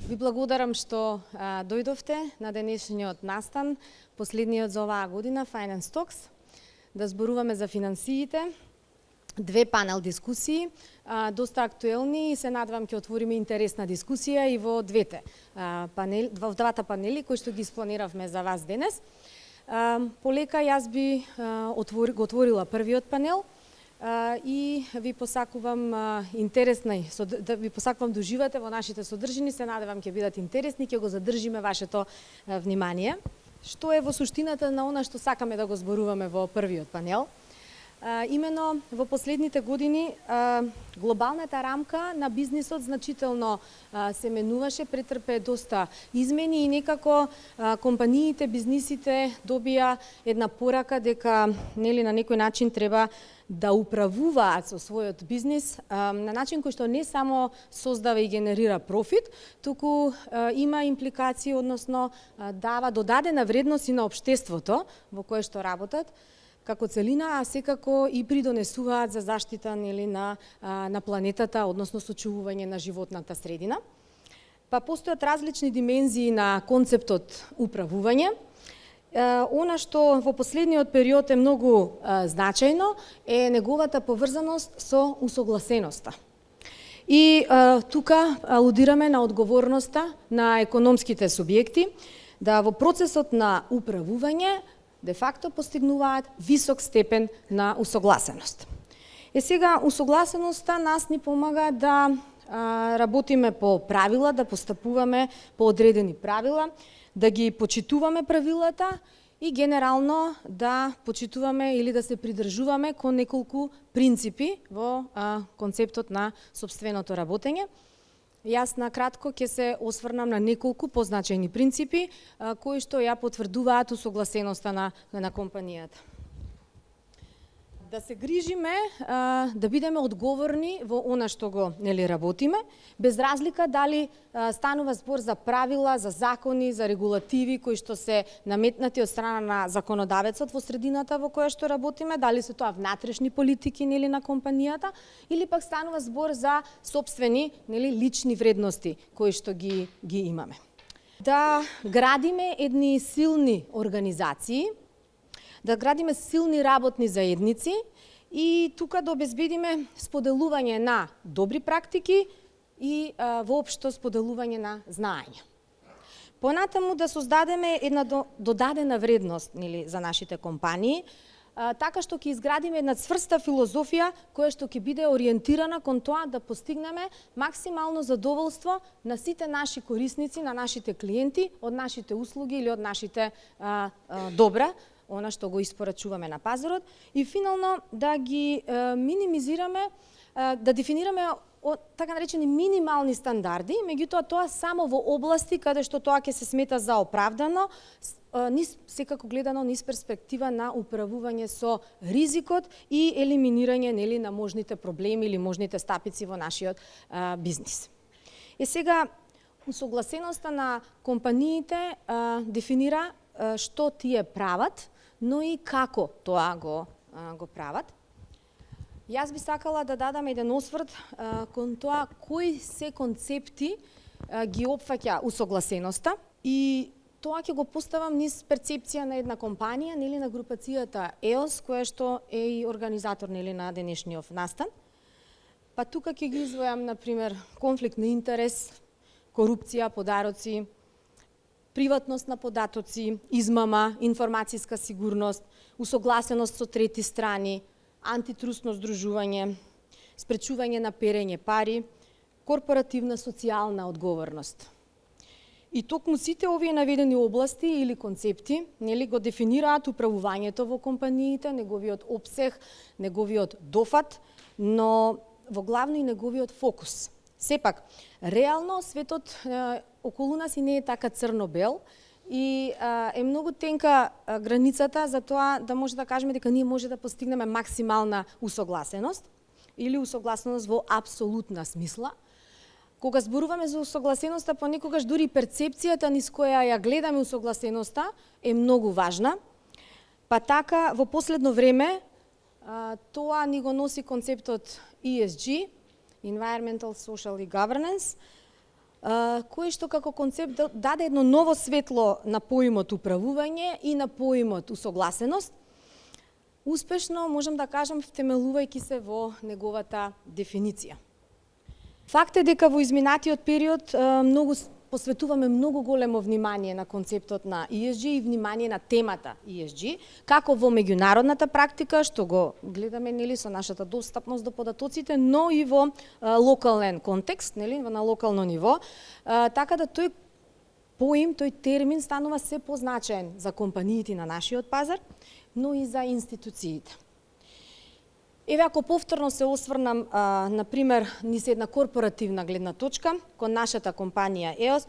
Ви благодарам што дојдовте на денешниот настан, последниот за оваа година, Finance Talks, да зборуваме за финансиите, две панел дискусии, доста актуелни и се надевам ќе отвориме интересна дискусија и во двата панели кои што ги испланиравме за вас денес. Полека јас би го отворила првиот панел и ви посакувам да ви посакувам да уживате во нашите содржини, се надевам ќе бидат интересни, ќе го задржиме вашето внимание. Што е во суштината на она што сакаме да го зборуваме во првиот панел? Имено во последните години глобалната рамка на бизнисот значително се менуваше, претрпе доста измени и некако компаниите, бизнисите добија една порака дека нели на некој начин треба да управуваат со својот бизнис на начин кој што не само создава и генерира профит, туку има импликации, односно дава додадена вредност и на општеството во кое што работат како целина, а секако и придонесуваат за заштита на планетата, односно сочувување на животната средина. Па постојат различни димензии на концептот управување. Она што во последниот период е многу значајно е неговата поврзаност со усогласеноста. И тука алудираме на одговорноста на економските субјекти да во процесот на управување де факто постигнуваат висок степен на усогласеност. Сега, усогласеноста нас ни помага да работиме по правила, да постапуваме по одредени правила, да ги почитуваме правилата и генерално да почитуваме или да се придржуваме кон неколку принципи во концептот на сопственото работење. Јас на кратко ќе се осврнам на неколку позначајни принципи кои што ја потврдуваат усогласеноста на компанијата. Да се грижиме, да бидеме одговорни во она што го работиме, без разлика дали станува збор за правила, за закони, за регулативи кои што се наметнати од страна на законодавецот во средината во која што работиме, дали се тоа внатрешни политики на компанијата, или пак станува збор за сопствени лични вредности кои што ги имаме. Да градиме едни силни организации, да градиме силни работни заедници и тука да обезбедиме споделување на добри практики и воопшто споделување на знаење. Понатаму да создадеме една додадена вредност за нашите компании, така што ќе изградиме една цврста филозофија која што ќе биде ориентирана кон тоа да постигнеме максимално задоволство на сите наши корисници, на нашите клиенти, од нашите услуги или од нашите добра, она што го испорачуваме на пазарот, и финално да ги минимизираме, да дефинираме така наречени минимални стандарди, меѓутоа тоа само во области каде што тоа ќе се смета за оправдано, секако гледано низ перспектива на управување со ризикот и елиминирање на можните проблеми или можните стапици во нашиот бизнис. Сега, усогласеноста на компаниите дефинира што тие прават, но и како тоа го прават. Јас би сакала да дадам еден осврт кон тоа кои се концепти ги опфаќа усогласеноста и тоа ќе го поставам низ перцепција на една компанија, на групацијата ЕОС, која што е и организатор на денешниот настан. Па тука ќе ги издвојам, например, конфликт на интерес, корупција, подароци, приватност на податоци, измама, информацијска сигурност, усогласеност со трети страни, антитрусно здружување, спречување на перење пари, корпоративна социјална одговорност. И токму сите овие наведени области или концепти го дефинираат управувањето во компаниите, неговиот опсег, неговиот дофат, но во главно и неговиот фокус. Сепак, реално светот околу нас и не е така црно-бел и е многу тенка границата за тоа да може да кажеме дека ние може да постигнеме максимална усогласеност или усогласеност во апсолутна смисла. Кога зборуваме за усогласеноста, понекогаш дури перцепцијата низ која ја гледаме усогласеноста е многу важна. Па така, во последно време, тоа ни го носи концептот ESG, Environmental, Social и Governance, кој што како концепт даде едно ново светло на поимот управување и на поимот усогласеност. Успешно, можам да кажам, втемелувајќи се во неговата дефиниција. Факт е дека во изминатиот период посветуваме многу големо внимание на концептот на ESG и внимание на темата ESG, како во меѓународната практика, што го гледаме со нашата достапност до податоците, но и во локален контекст, на локално ниво, така да тој поим, тој термин станува се позначаен за компаниите на нашиот пазар, но и за институциите. Еве, ако повторно се осврнам, например, низ една корпоративна гледна точка, кон нашата компанија EOS,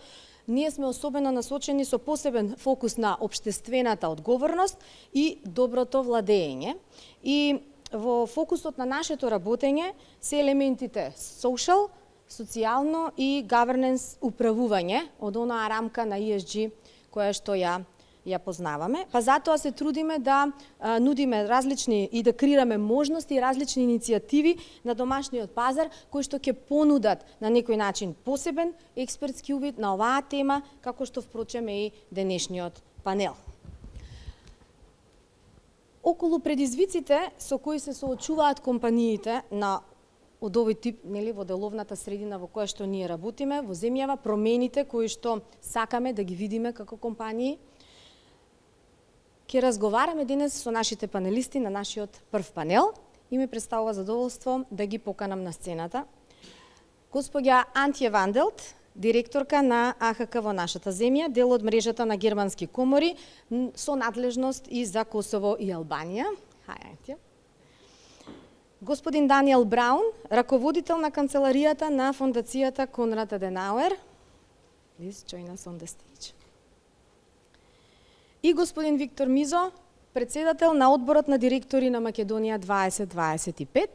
ние сме особено насочени со посебен фокус на општествената одговорност и доброто владење. И во фокусот на нашето работење се елементите social, социјално и governance управување од онаа рамка на ESG која што ја познаваме, па затоа се трудиме да нудиме различни и да креираме можности и различни иницијативи на домашниот пазар кои што ќе понудат на некој начин посебен експертски увид на оваа тема, како што впрочем е и денешниот панел. Околу предизвиците со кои се соочуваат компаниите од овој тип, во деловната средина во која што ние работиме, во земјава, промените кои што сакаме да ги видиме како компании, ќе разговараме денес со нашите панелисти на нашиот прв панел и ми представува задоволство да ги поканам на сцената. Господја Антје Ванделт, директорка на АХК во нашата земја, дел од мрежата на германски комори со надлежност и за Косово и Албанија. Хај, Антје. Господин Даниел Браун, раководител на канцеларијата на Фондацијата Конрад Аденауер. Please join us on the stage. И господин Виктор Мизо, председател на одборот на директори на Македонија 2025.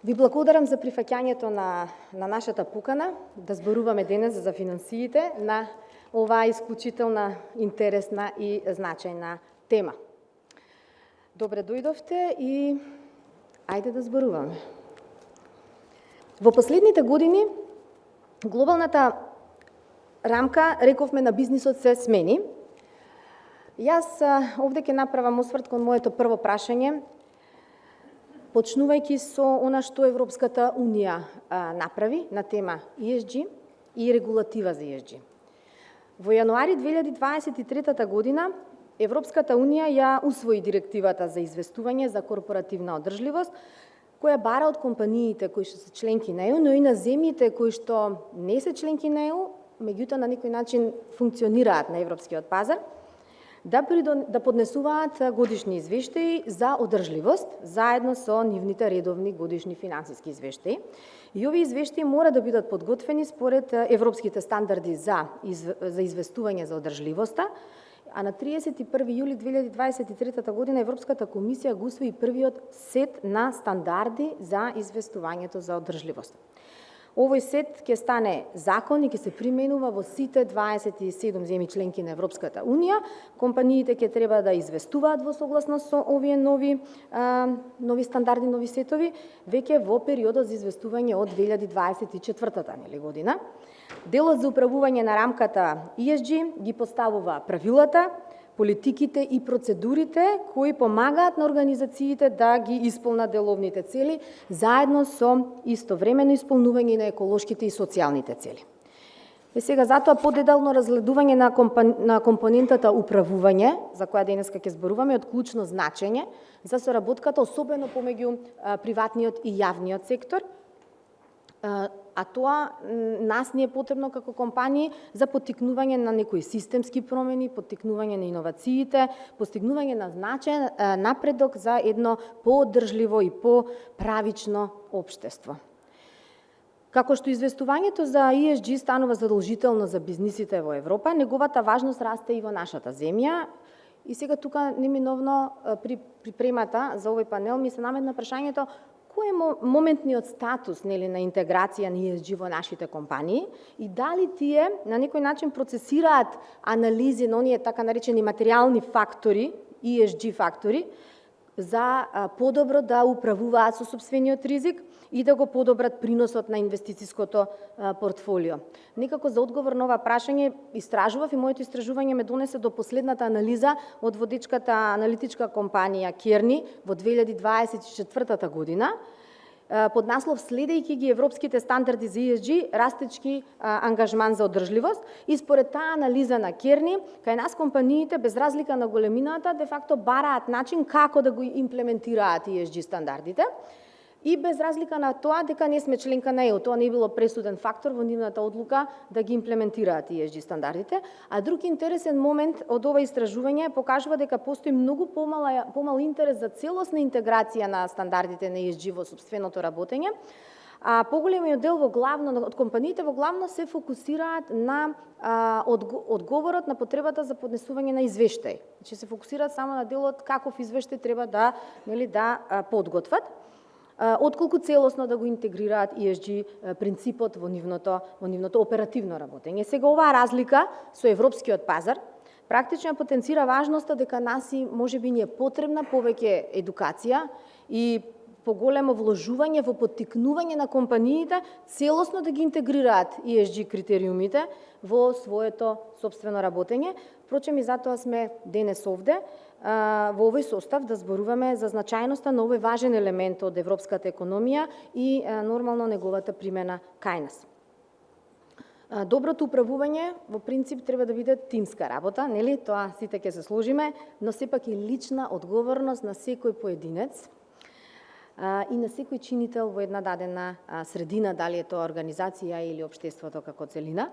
Ви благодарам за прифаќањето на нашата покана да зборуваме денес за финансиите на оваа исклучителна, интересна и значајна тема. Добре дојдовте и ајде да зборуваме. Во последните години глобалната рамка, рековме, на бизнисот се смени. Јас овде ќе направам осврт кон моето прво прашање, почнувајќи со она што Европската Унија направи на тема ESG и регулатива за ESG. Во јануари 2023 година Европската Унија ја усвои директивата за известување за корпоративна одржливост, која бара од компаниите кои што се членки на ЕУ, но и на земјите кои што не се членки на ЕУ, меѓутоа на некој начин функционираат на европскиот пазар, да поднесуваат годишни извештаи за одржливост, заедно со нивните редовни годишни финансиски извештаи. И овие извештаи мора да бидат подготвени според европските стандарди за известување за одржливоста, а на 31 јули 2023 година Европската комисија го усвои првиот сет на стандарди за известувањето за одржливост. Овој сет ќе стане закон и ќе се применува во сите 27 земји членки на Европската Унија. Компаниите ќе треба да известуваат во согласност со овие нови стандарди, нови сетови, веќе во периодот за известување од 2024 година. Делот за управување на рамката ESG ги поставува правилата, политиките и процедурите кои помагаат на организациите да ги исполнат деловните цели, заедно со истовремено исполнување на еколошките и социјалните цели. Сега затоа подетално разгледување на компонентата управување, за која денеска ќе зборуваме, од клучно значење за соработката, особено помеѓу приватниот и јавниот сектор, а тоа нас не е потребно како компании за поттикнување на некои системски промени, поттикнување на иновациите, постигнување на значаен напредок за едно поодржливо и поправично општество. Како што известувањето за ESG станува задолжително за бизнисите во Европа, неговата важност расте и во нашата земја. И сега тука неминовно при припремата за овој панел ми се наметна прашањето кој е моментниот статус на интеграција на ESG во нашите компании и дали тие на некој начин процесираат анализи на оние така наречени материјални фактори, ESG фактори, за подобро да управуваат со сопствениот ризик и да го подобрат приносот на инвестицијското портфолио. Некако за одговор на ова прашање истражував и моето истражување ме донесе до последната анализа од водечката аналитичка компанија Керни во 2024 година, под наслов "Следејќи ги европските стандарди за ESG, растечки ангажман за одржливост", и според таа анализа на Керни, кај нас компаниите без разлика на големината де факто бараат начин како да го имплементираат ESG стандардите. И без разлика на тоа дека не сме членка на ЕУ, тоа не било пресуден фактор во нивната одлука да ги имплементираат ESG стандардите. А друг интересен момент од ова истражување покажува дека постои многу помал интерес за целосна интеграција на стандардите на ESG во сопственото работење. А поголемиот дел од компаниите во главно се фокусираат на одговорот на потребата за поднесување на извештај. Значи се фокусираат само на делот каков извештај треба да подготват, отколку целосно да го интегрираат ESG принципот во нивното оперативно работење. Сега оваа разлика со европскиот пазар практично потенцира важноста дека наси можеби ни е потребна повеќе едукација и поголемо вложување во поттикнување на компаниите целосно да ги интегрираат ESG критериумите во своето сопствено работење. Впрочем, и затоа сме денес овде во овој состав да зборуваме за значајноста на овој важен елемент од европската економија и нормално неговата примена кај нас. Доброто управување во принцип треба да биде тимска работа, нели? Тоа сите ќе се сложиме, но сепак и лична одговорност на секој поединец и на секој чинител во една дадена средина, дали е тоа организација или општеството како целина.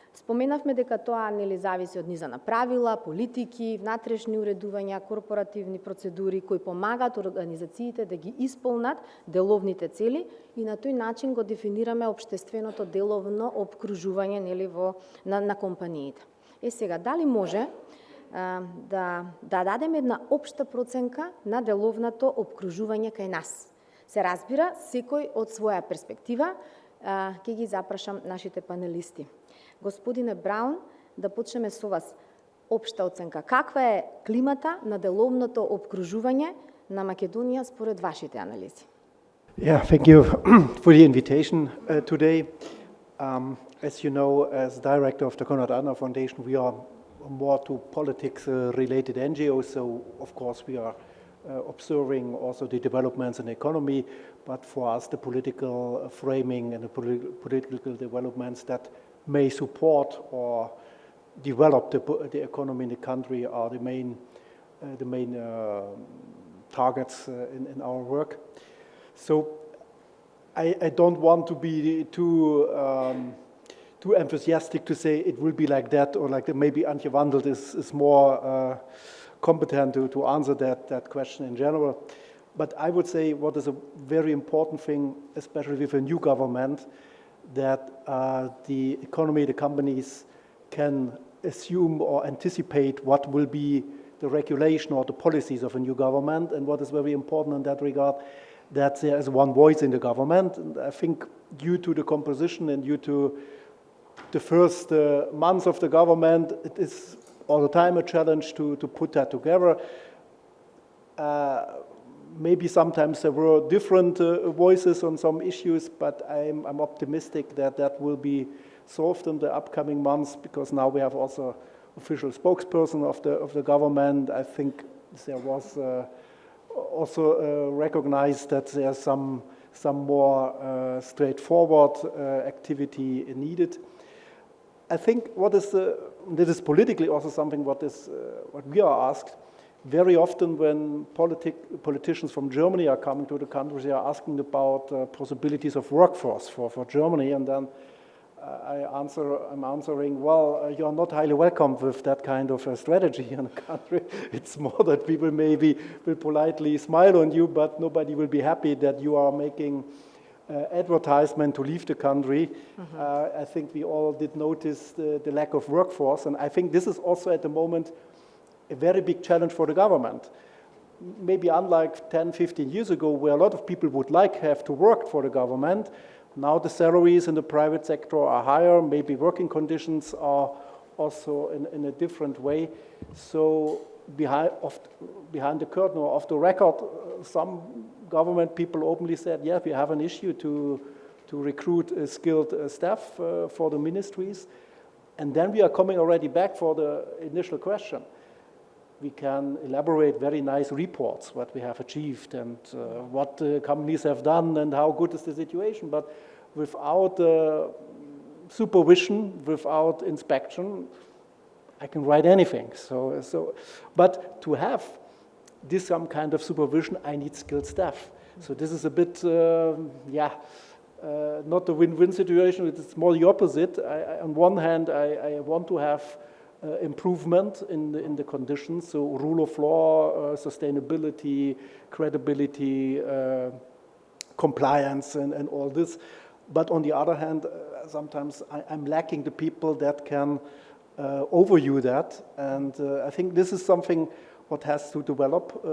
Споменавме дека тоа нели зависи од низа на правила, политики, внатрешни уредувања, корпоративни процедури кои помагаат организациите да ги исполнат деловните цели и на тој начин го дефинираме општественото деловно опкружување нели на компаниите. Сега дали може да дадеме една општа проценка на деловното опкружување кај нас? Се разбира, секој од своја перспектива, ќе ги запрашам нашите панелисти. Господине Браун, да почнеме со вас. Општа оценка. Каква е климата на деловното опкружување на Македонија според вашите анализи? Yeah, thank you for the invitation today. As you know, as director of the Konrad Addenauer Foundation, we are more to politics-related NGOs, so of course we are observing also the developments in the economy, but for us the political framing and the political developments that may support or develop the economy in the country are the main targets in our work. So I don't want to be too enthusiastic to say it will be like that or like that. Maybe Antje Wandelt is more competent to answer that question in general. But I would say what is a very important thing, especially with a new government, that the economy, the companies can assume or anticipate what will be the regulation or the policies of a new government. And what is very important in that regard, that there is one voice in the government. And I think due to the composition and due to the first months of the government, it is all the time a challenge to put that together. Maybe sometimes there were different voices on some issues, but I'm optimistic that that will be solved in the upcoming months, because now we have also official spokesperson of the government. I think there was also recognized that there's some more straightforward activity needed. I think this is politically also something what we are asked. Very often when politicians from Germany are coming to the country, they are asking about possibilities of workforce for Germany, and then I'm answering, well, you are not highly welcome with that kind of a strategy in the country. It's more that people maybe will politely smile on you, but nobody will be happy that you are making advertisement to leave the country. I think we all did notice the lack of workforce, and I think this is also at the moment a very big challenge for the government. Maybe unlike 10, 15 years ago, where a lot of people would have to work for the government, now the salaries in the private sector are higher, maybe working conditions are also in a different way. So behind the curtain or off the record, some government people openly said, yeah, we have an issue to recruit skilled staff for the ministries. And then we are coming already back for the initial question. We can elaborate very nice reports, what we have achieved and what the companies have done and how good is the situation. But without supervision, without inspection, I can write anything. But to have this some kind of supervision, I need skilled staff. So this is a bit, not a win-win situation. It's more the opposite. On one hand, I want to have improvement in the conditions, so rule of law, sustainability, credibility, compliance, and all this. But on the other hand, sometimes I'm lacking the people that can overview that. And I think this is something what has to develop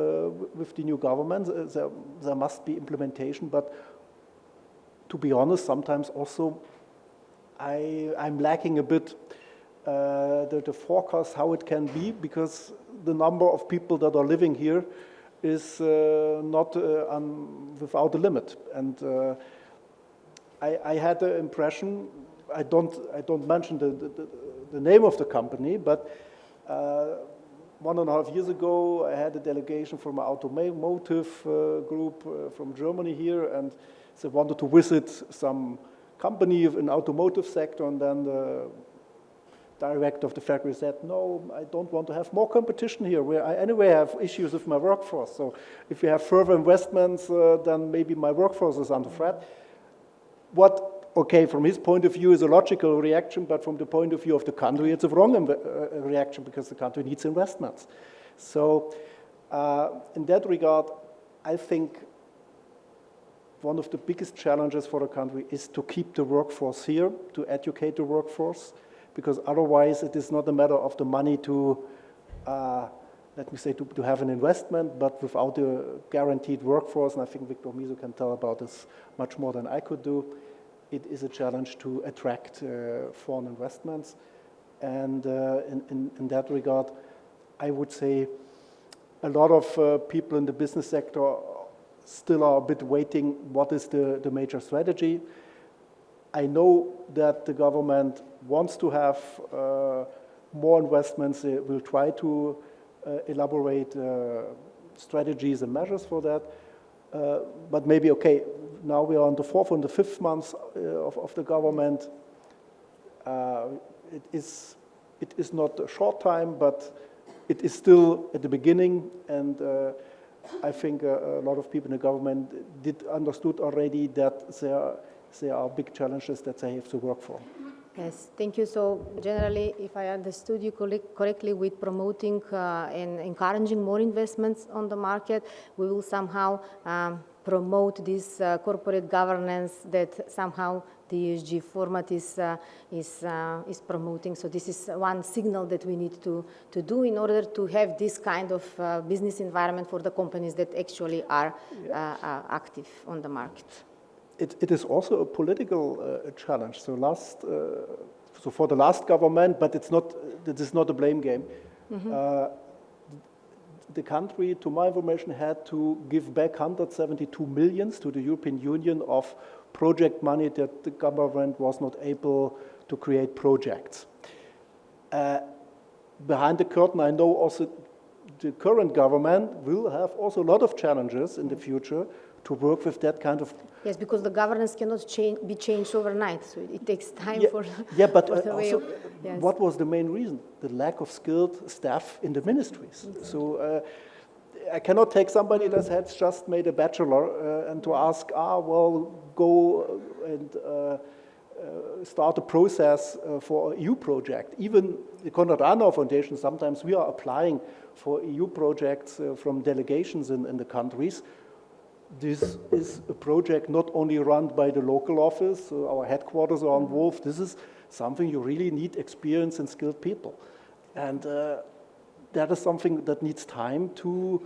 with the new government. There must be implementation, but to be honest, sometimes also I'm lacking a bit the forecast how it can be, because the number of people that are living here is not without a limit. And I had the impression, I don't mention the name of the company, but 1.5 years ago I had a delegation from an automotive group from Germany here, and they wanted to visit some company in the automotive sector, and then the director of the factory said, no, I don't want to have more competition here, where I anyway have issues with my workforce. So if we have further investments, then maybe my workforce is under threat. What, okay, from his point of view is a logical reaction, but from the point of view of the country, it's a wrong reaction, because the country needs investments. So in that regard, I think one of the biggest challenges for the country is to keep the workforce here, to educate the workforce, because otherwise it is not a matter of the money to, let me say, to have an investment, but without a guaranteed workforce, and I think Viktor Mizo can tell about this much more than I could do, it is a challenge to attract foreign investments. And in that regard, I would say a lot of people in the business sector still are a bit waiting, what is the major strategy. I know that the government wants to have more investments. They will try to elaborate strategies and measures for that. But maybe, okay, now we are on the 4th and the 5th month of the government. It is not a short time, but it is still at the beginning, and I think a lot of people in the government understood already that there are big challenges that they have to work for. Yes, thank you. So generally, if I understood you correctly, with promoting and encouraging more investments on the market, we will somehow promote this corporate governance that somehow the ESG format is promoting. So this is one signal that we need to do in order to have this kind of business environment for the companies that actually are active on the market. It is also a political challenge. So for the last government, but it is not a blame game. Mm-hmm. The country, to my information, had to give back 172 million to the European Union of project money that the government was not able to create projects. Behind the curtain, I know also the current government will have also a lot of challenges in the future to work with that kind of... Yes, because the governance cannot be changed overnight, so it takes time for... Yeah, but also, yes. What was the main reason? The lack of skilled staff in the ministries. Mm-hmm. So I cannot take somebody that has just made a bachelor and to ask, go and start a process for an EU project. Even the Konrad Adenauer Foundation, sometimes we are applying for EU projects from delegations in the countries. This is a project not only run by the local office, our headquarters are involved. This is something you really need experienced and skilled people. And that is something that needs time to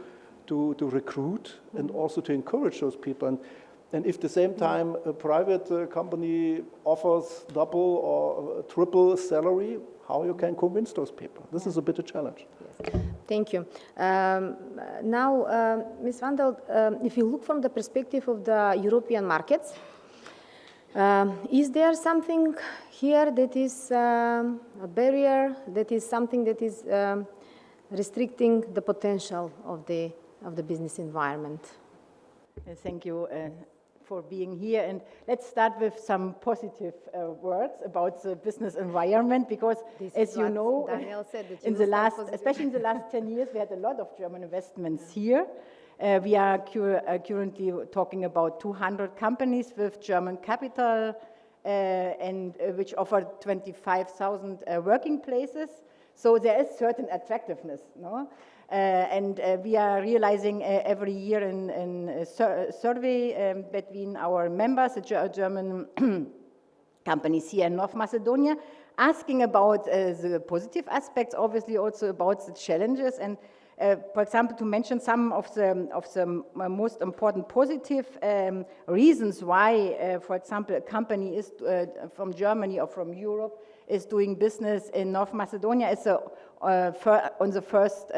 recruit and also to encourage those people. And if at the same time a private company offers double or triple salary, how you can convince those people. This is a bit a challenge. Yes. Thank you. Now, Ms. Wandel, if you look from the perspective of the European markets, is there something here that is a barrier, that is something that is restricting the potential of the business environment? Thank you for being here, and let's start with some positive words about the business environment, because as you know, Daniel said that in the last, especially in the last 10 years, we had a lot of German investments here. We are currently talking about 200 companies with German capital and which offer 25,000 working places. So there is certain attractiveness, no? And we are realizing every year in a survey between our members, the German companies here in North Macedonia, asking about the positive aspects, obviously also about the challenges. And for example, to mention some of the most important positive reasons why, for example, a company is from Germany or from Europe is doing business in North Macedonia is on the first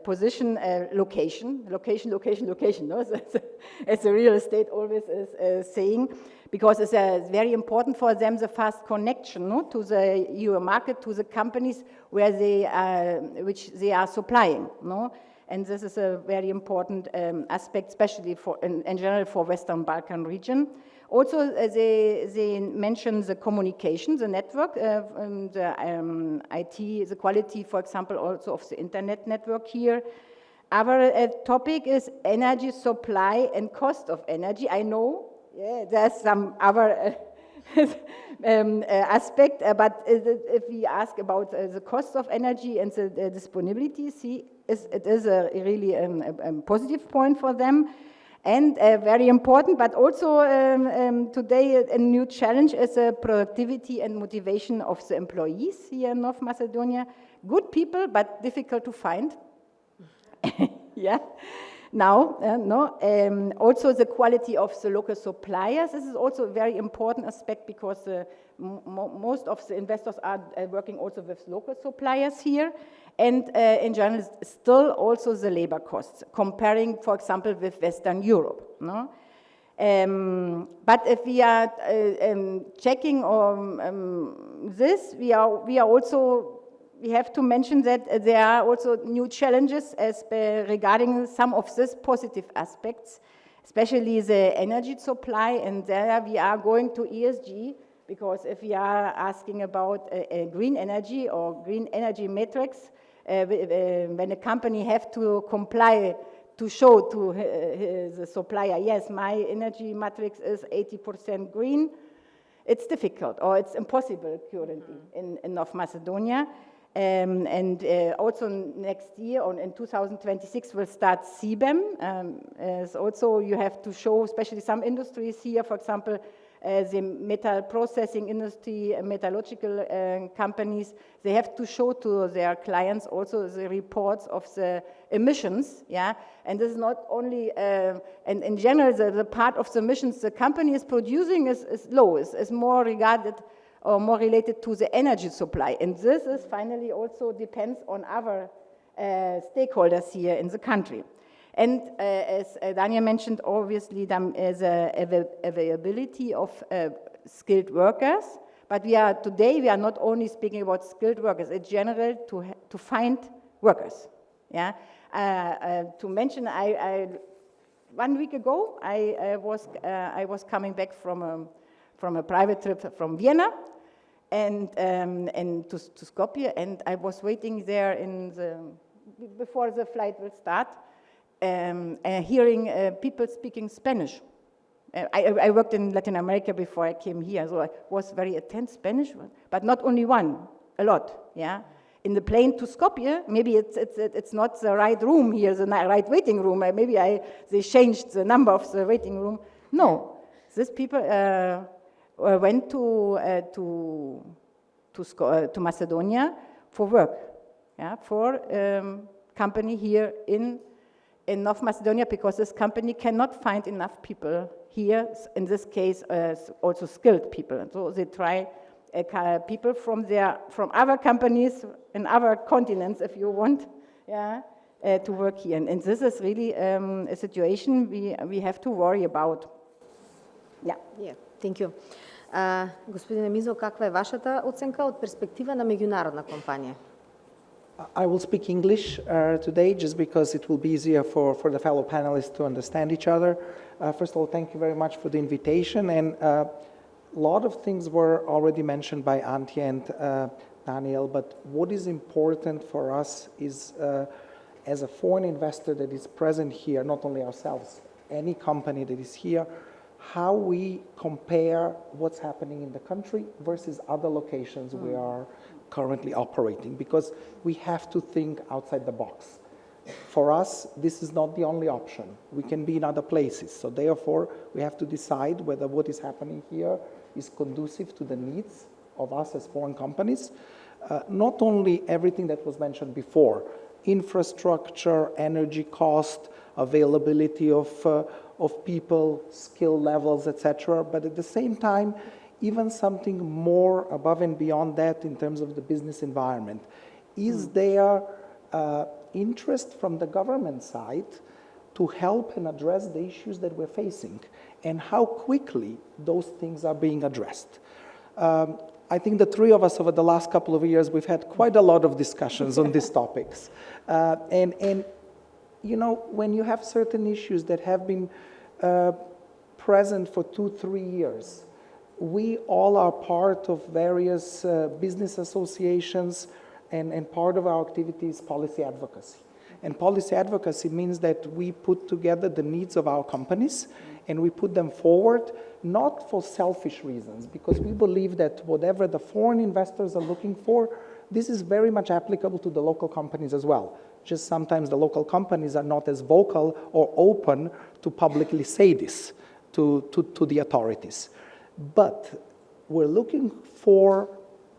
position, location. No? As the real estate always is saying, because it's very important for them, the fast connection, no, to the EU market, to the companies where which they are supplying. No? And this is a very important aspect, especially for in general for Western Balkan region. Also, they mention the communication, the network, the IT, the quality, for example, also of the internet network here. Our topic is energy supply and cost of energy. I know, yeah, there's some other aspect, but if we ask about the cost of energy and the disponibility, it is a really a positive point for them. And very important, but also today a new challenge is productivity and motivation of the employees here in North Macedonia. Good people, but difficult to find. Yeah. Now, also the quality of the local suppliers. This is also a very important aspect, because most of the investors are working also with local suppliers here. And in general, still also the labor costs, comparing, for example, with Western Europe. No? But if we are checking on this, we have to mention that there are also new challenges regarding some of these positive aspects, especially the energy supply, and there we are going to ESG, because if we are asking about green energy or green energy matrix, when a company have to comply to show to the supplier, yes, my energy matrix is 80% green, it's difficult, or it's impossible currently in North Macedonia. And also next year, in 2026, we'll start CBAM. Also, you have to show, especially some industries here, for example, the metal processing industry, metallurgical companies, they have to show to their clients also the reports of the emissions, yeah, and this is not only, and in general, the part of the emissions the company is producing is low, is more regarded or more related to the energy supply, and this is finally also depends on other stakeholders here in the country. And as Daniel mentioned, obviously, the availability of skilled workers. But today we are not only speaking about skilled workers. In general, to find workers. Yeah. To mention, 1 week ago, I was coming back from a private trip from Vienna, and to Skopje, and I was waiting there before the flight will start. Hearing people speaking Spanish. I worked in Latin America before I came here, so I was very attentive Spanish, but not only one, a lot, yeah. In the plane to Skopje, maybe it's not the right room here, the right waiting room. Maybe they changed the number of the waiting room. No, these people went to Macedonia for work, yeah, for company here in North Macedonia, because this company cannot find enough people here, in this case also skilled people. So they try people from other companies in other continents, if you want, to work here. And this is really a situation we have to worry about. Thank you. Господине Мизо, каква е вашата оценка од перспектива на меѓународна компанија? I will speak English today just because it will be easier for the fellow panelists to understand each other. First of all, thank you very much for the invitation. And a lot of things were already mentioned by Antje and Daniel, but what is important for us is, as a foreign investor that is present here, not only ourselves, any company that is here, how we compare what's happening in the country versus other locations we are currently operating, because we have to think outside the box. For us, this is not the only option. We can be in other places. So therefore, we have to decide whether what is happening here is conducive to the needs of us as foreign companies. Not only everything that was mentioned before, infrastructure, energy cost, availability of people, skill levels, etc., but at the same time, even something more above and beyond that in terms of the business environment. Is there interest from the government side to help and address the issues that we're facing, and how quickly those things are being addressed? I think the three of us over the last couple of years, we've had quite a lot of discussions on these topics. And you know, when you have certain issues that have been present for 2-3 years, we all are part of various business associations, and part of our activity is policy advocacy. And policy advocacy means that we put together the needs of our companies and we put them forward, not for selfish reasons, because we believe that whatever the foreign investors are looking for, this is very much applicable to the local companies as well. Just sometimes the local companies are not as vocal or open to publicly say this to the authorities. But we're looking for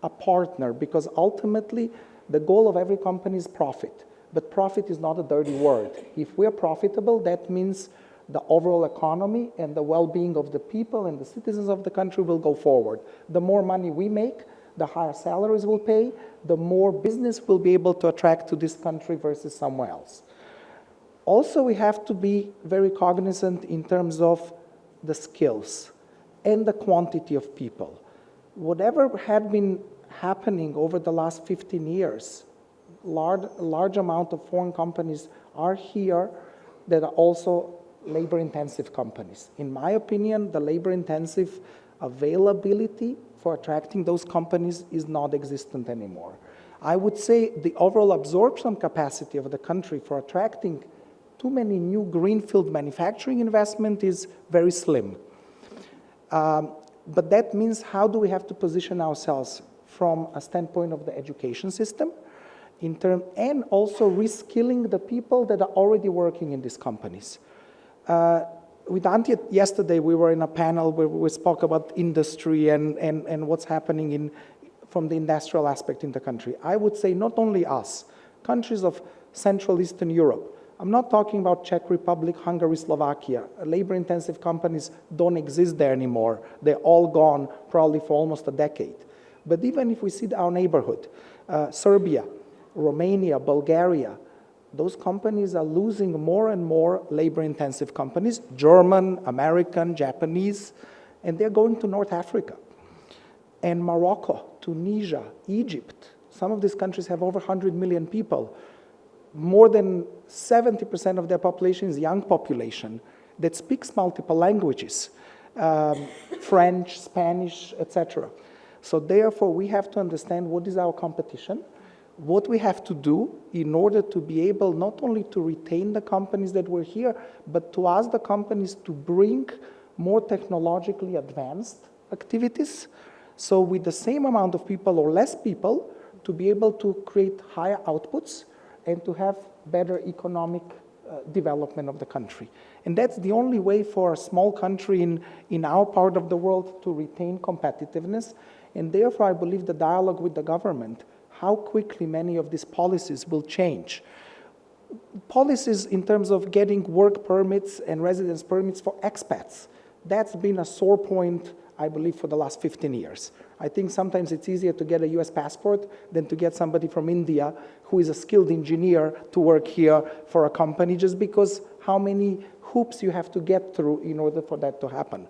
a partner, because ultimately the goal of every company is profit. But profit is not a dirty word. If we're profitable, that means the overall economy and the well-being of the people and the citizens of the country will go forward. The more money we make, the higher salaries we'll pay, the more business we'll be able to attract to this country versus somewhere else. Also, we have to be very cognizant in terms of the skills and the quantity of people. Whatever had been happening over the last 15 years, large amount of foreign companies are here that are also labor-intensive companies. In my opinion, the labor-intensive availability for attracting those companies is not existent anymore. I would say the overall absorption capacity of the country for attracting too many new greenfield manufacturing investment is very slim. But that means, how do we have to position ourselves from a standpoint of the education system, and also reskilling the people that are already working in these companies. With Antje yesterday, we were in a panel where we spoke about industry and what's happening from the industrial aspect in the country. I would say not only us, countries of Central Eastern Europe. I'm not talking about Czech Republic, Hungary, Slovakia. Labor-intensive companies don't exist there anymore. They're all gone, probably for almost a decade. But even if we see our neighborhood, Serbia, Romania, Bulgaria, those companies are losing more and more labor-intensive companies, German, American, Japanese, and they're going to North Africa. And Morocco, Tunisia, Egypt, some of these countries have over 100 million people. More than 70% of their population is young population that speaks multiple languages, French, Spanish, etc. So therefore, we have to understand what is our competition, what we have to do in order to be able not only to retain the companies that were here, but to ask the companies to bring more technologically advanced activities. So with the same amount of people or less people, to be able to create higher outputs and to have better economic development of the country. And that's the only way for a small country in our part of the world to retain competitiveness. And therefore, I believe the dialogue with the government, how quickly many of these policies will change. Policies in terms of getting work permits and residence permits for expats. That's been a sore point, I believe, for the last 15 years. I think sometimes it's easier to get a US passport than to get somebody from India who is a skilled engineer to work here for a company, just because how many hoops you have to get through in order for that to happen.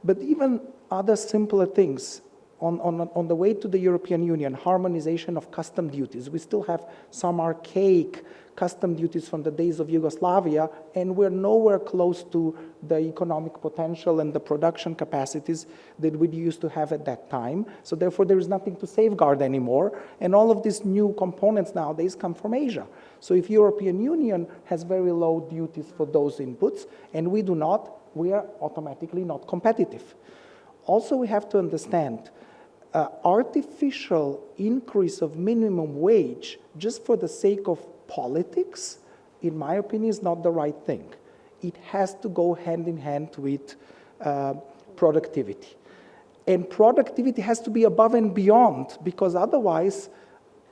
But even other simpler things, on the way to the European Union, harmonization of custom duties. We still have some archaic custom duties from the days of Yugoslavia, and we're nowhere close to the economic potential and the production capacities that we used to have at that time. So therefore, there is nothing to safeguard anymore, and all of these new components nowadays come from Asia. So if European Union has very low duties for those inputs, and we do not, we are automatically not competitive. Also, we have to understand artificial increase of minimum wage just for the sake of politics, in my opinion, is not the right thing. It has to go hand in hand with productivity. And productivity has to be above and beyond, because otherwise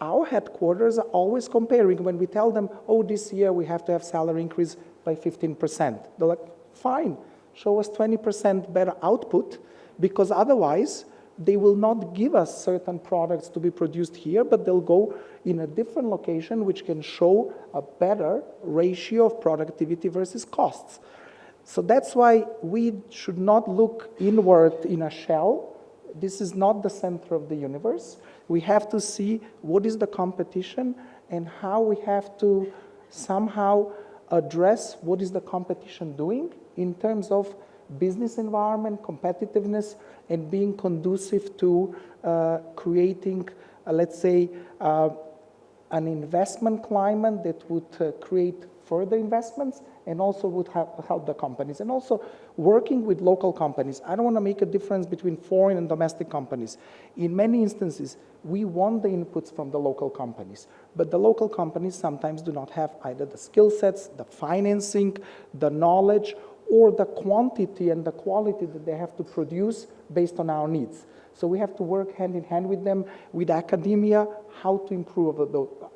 our headquarters are always comparing. When we tell them, oh, this year we have to have salary increase by 15%. They're like, fine, show us 20% better output, because otherwise they will not give us certain products to be produced here, but they'll go in a different location which can show a better ratio of productivity versus costs. So that's why we should not look inward in a shell. This is not the center of the universe. We have to see what is the competition and how we have to somehow address what is the competition doing in terms of business environment, competitiveness, and being conducive to creating, let's say, an investment climate that would create further investments and also would help the companies. And also working with local companies. I don't want to make a difference between foreign and domestic companies. In many instances, we want the inputs from the local companies, but the local companies sometimes do not have either the skill sets, the financing, the knowledge, or the quantity and the quality that they have to produce based on our needs. So we have to work hand in hand with them, with academia, how to improve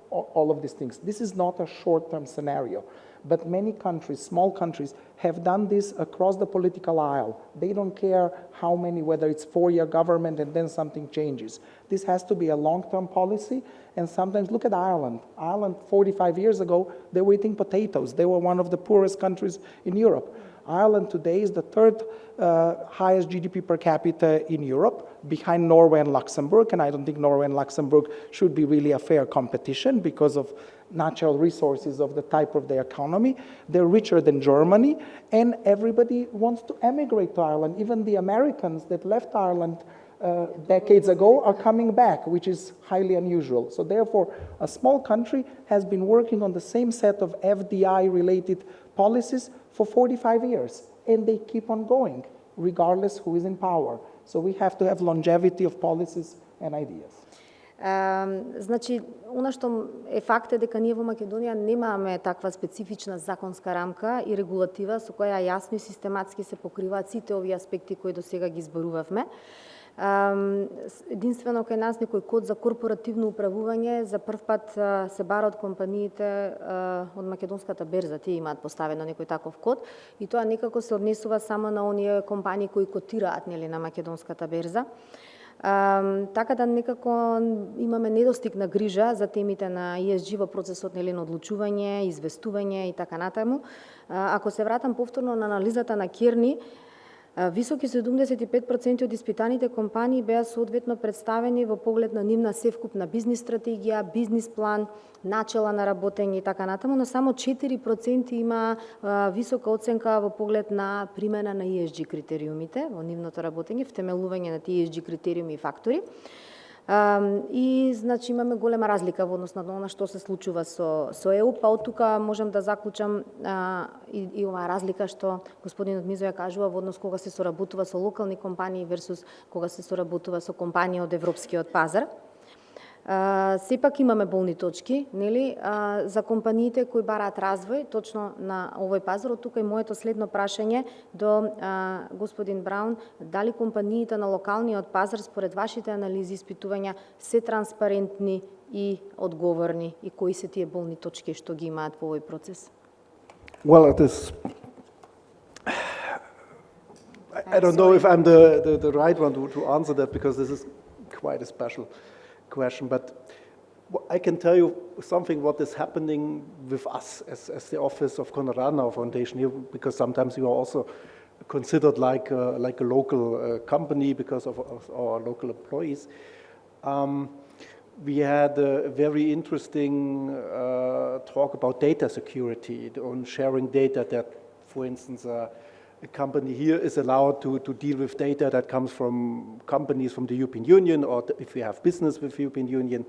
all of these things. This is not a short-term scenario, but many countries, small countries, have done this across the political aisle. They don't care how many, whether it's 4-year government and then something changes. This has to be a long-term policy, and sometimes look at Ireland. Ireland, 45 years ago, they were eating potatoes. They were one of the poorest countries in Europe. Ireland today is the third highest GDP per capita in Europe, behind Norway and Luxembourg, and I don't think Norway and Luxembourg should be really a fair competition because of natural resources of the type of their economy. They're richer than Germany, and everybody wants to emigrate to Ireland. Even the Americans that left Ireland decades ago are coming back, which is highly unusual. So therefore, a small country has been working on the same set of FDI-related policies for 45 years, and they keep on going, regardless who is in power. So we have to have longevity of policies and ideas. Значи, она што е факт е дека ние во Македонија немаме таква специфична законска рамка и регулатива со која јасно и систематски се покриваат сите овие аспекти кои до сега ги зборувавме. Единствено кај нас некој код за корпоративно управување за прв пат се бара од компаниите од македонската берза. Тие имаат поставено некој таков код и тоа некако се однесува само на оние компании кои котираат на македонската берза. Така да некако имаме недостиг на грижа за темите на ESG во процесот на одлучување, известување и така натаму. Ако се вратам повторно на анализата на Керни, високи 75% од испитаните компании беа соодветно представени во поглед на нивна севкупна бизнис стратегија, бизнис план, начела на работење и така натаму, но само 4% има висока оценка во поглед на примена на ESG критериумите во нивното работење, втемелување на тие ESG критериуми и фактори. И значи имаме голема разлика во однос на она што се случува со ЕУ, па од тука можам да заклучам и оваа разлика што господинот Мизо ја кажува во однос кога се соработува со локални компании версус кога се соработува со компании од европскиот пазар. Сепак имаме болни точки, нели, за компаниите кои бараат развој точно на овој пазар. Од тука и моето следно прашање до господин Браун, дали компаниите на локалниот пазар според вашите анализи и испитувања се транспарентни и одговорни и кои се тие болни точки што ги имаат во овој процес? Well, it is. I don't know if I'm the right one to answer that, because this is quite a special question. But I can tell you something what is happening with us as the office of Konrad Addenauer Foundation here, because sometimes you are also considered like a local company because of our local employees. We had a very interesting talk about data security, on sharing data, that, for instance, a company here is allowed to deal with data that comes from companies from the European Union, or if we have business with the European Union,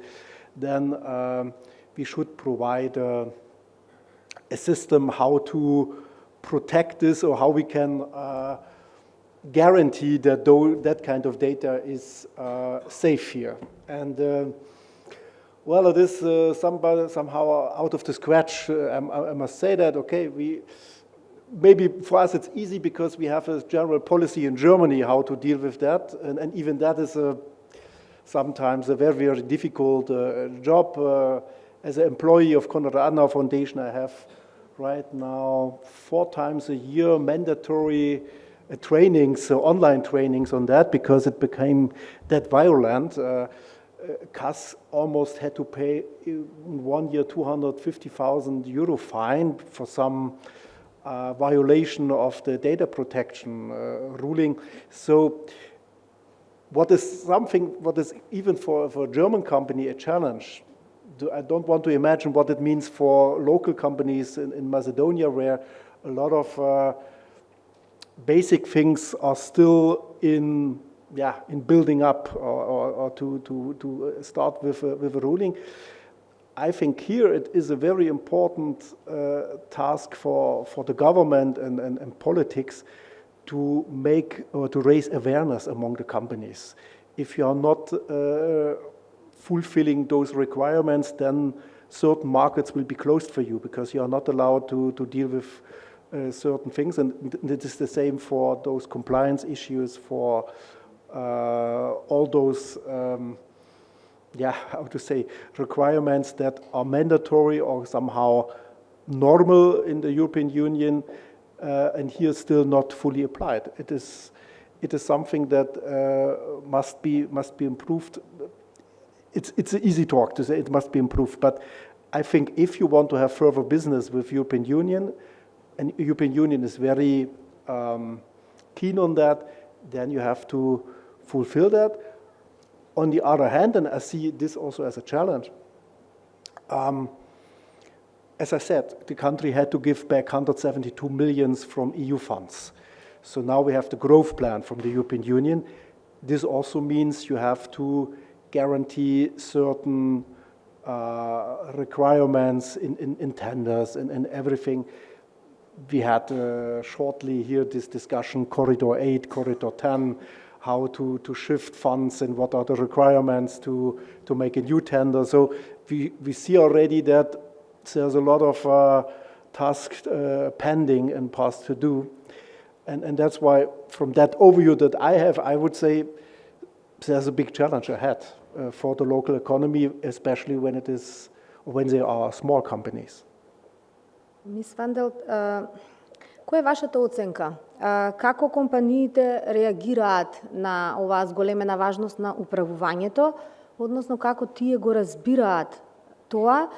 then we should provide a system how to protect this, or how we can guarantee that that kind of data is safe here. And well, it is somehow out of the scratch. I must say that, okay, maybe for us it's easy because we have a general policy in Germany how to deal with that, and even that is sometimes a very, very difficult job. As an employee of Konrad Addenauer Foundation, I have right now 4 times a year mandatory trainings, online trainings on that, because it became that violent. CAS almost had to pay in 1 year 250,000 euro fine for some violation of the data protection ruling. So what is even for a German company a challenge. I don't want to imagine what it means for local companies in Macedonia, where a lot of basic things are still in building up, or to start with a ruling. I think here it is a very important task for the government and politics to make or to raise awareness among the companies. If you are not fulfilling those requirements, then certain markets will be closed for you, because you are not allowed to deal with certain things. And it is the same for those compliance issues, for all those requirements that are mandatory or somehow normal in the European Union, and here still not fully applied. It is something that must be improved. It's an easy talk to say it must be improved, but I think if you want to have further business with European Union, and European Union is very keen on that, then you have to fulfill that. On the other hand, and I see this also as a challenge, as I said, the country had to give back 172 million from EU funds. So now we have the growth plan from the European Union. This also means you have to guarantee certain requirements in tenders and everything. We had shortly here this discussion, Corridor 8, Corridor 10, how to shift funds and what are the requirements to make a new tender. So we see already that there's a lot of tasks pending and tasks to do. And that's why, from that overview that I have, I would say there's a big challenge ahead for the local economy, especially when they are small companies. Мис Ванделт, која е вашата оценка? Како компаниите реагираат на оваа зголемена важност на управувањето, односно како тие го разбираат тоа,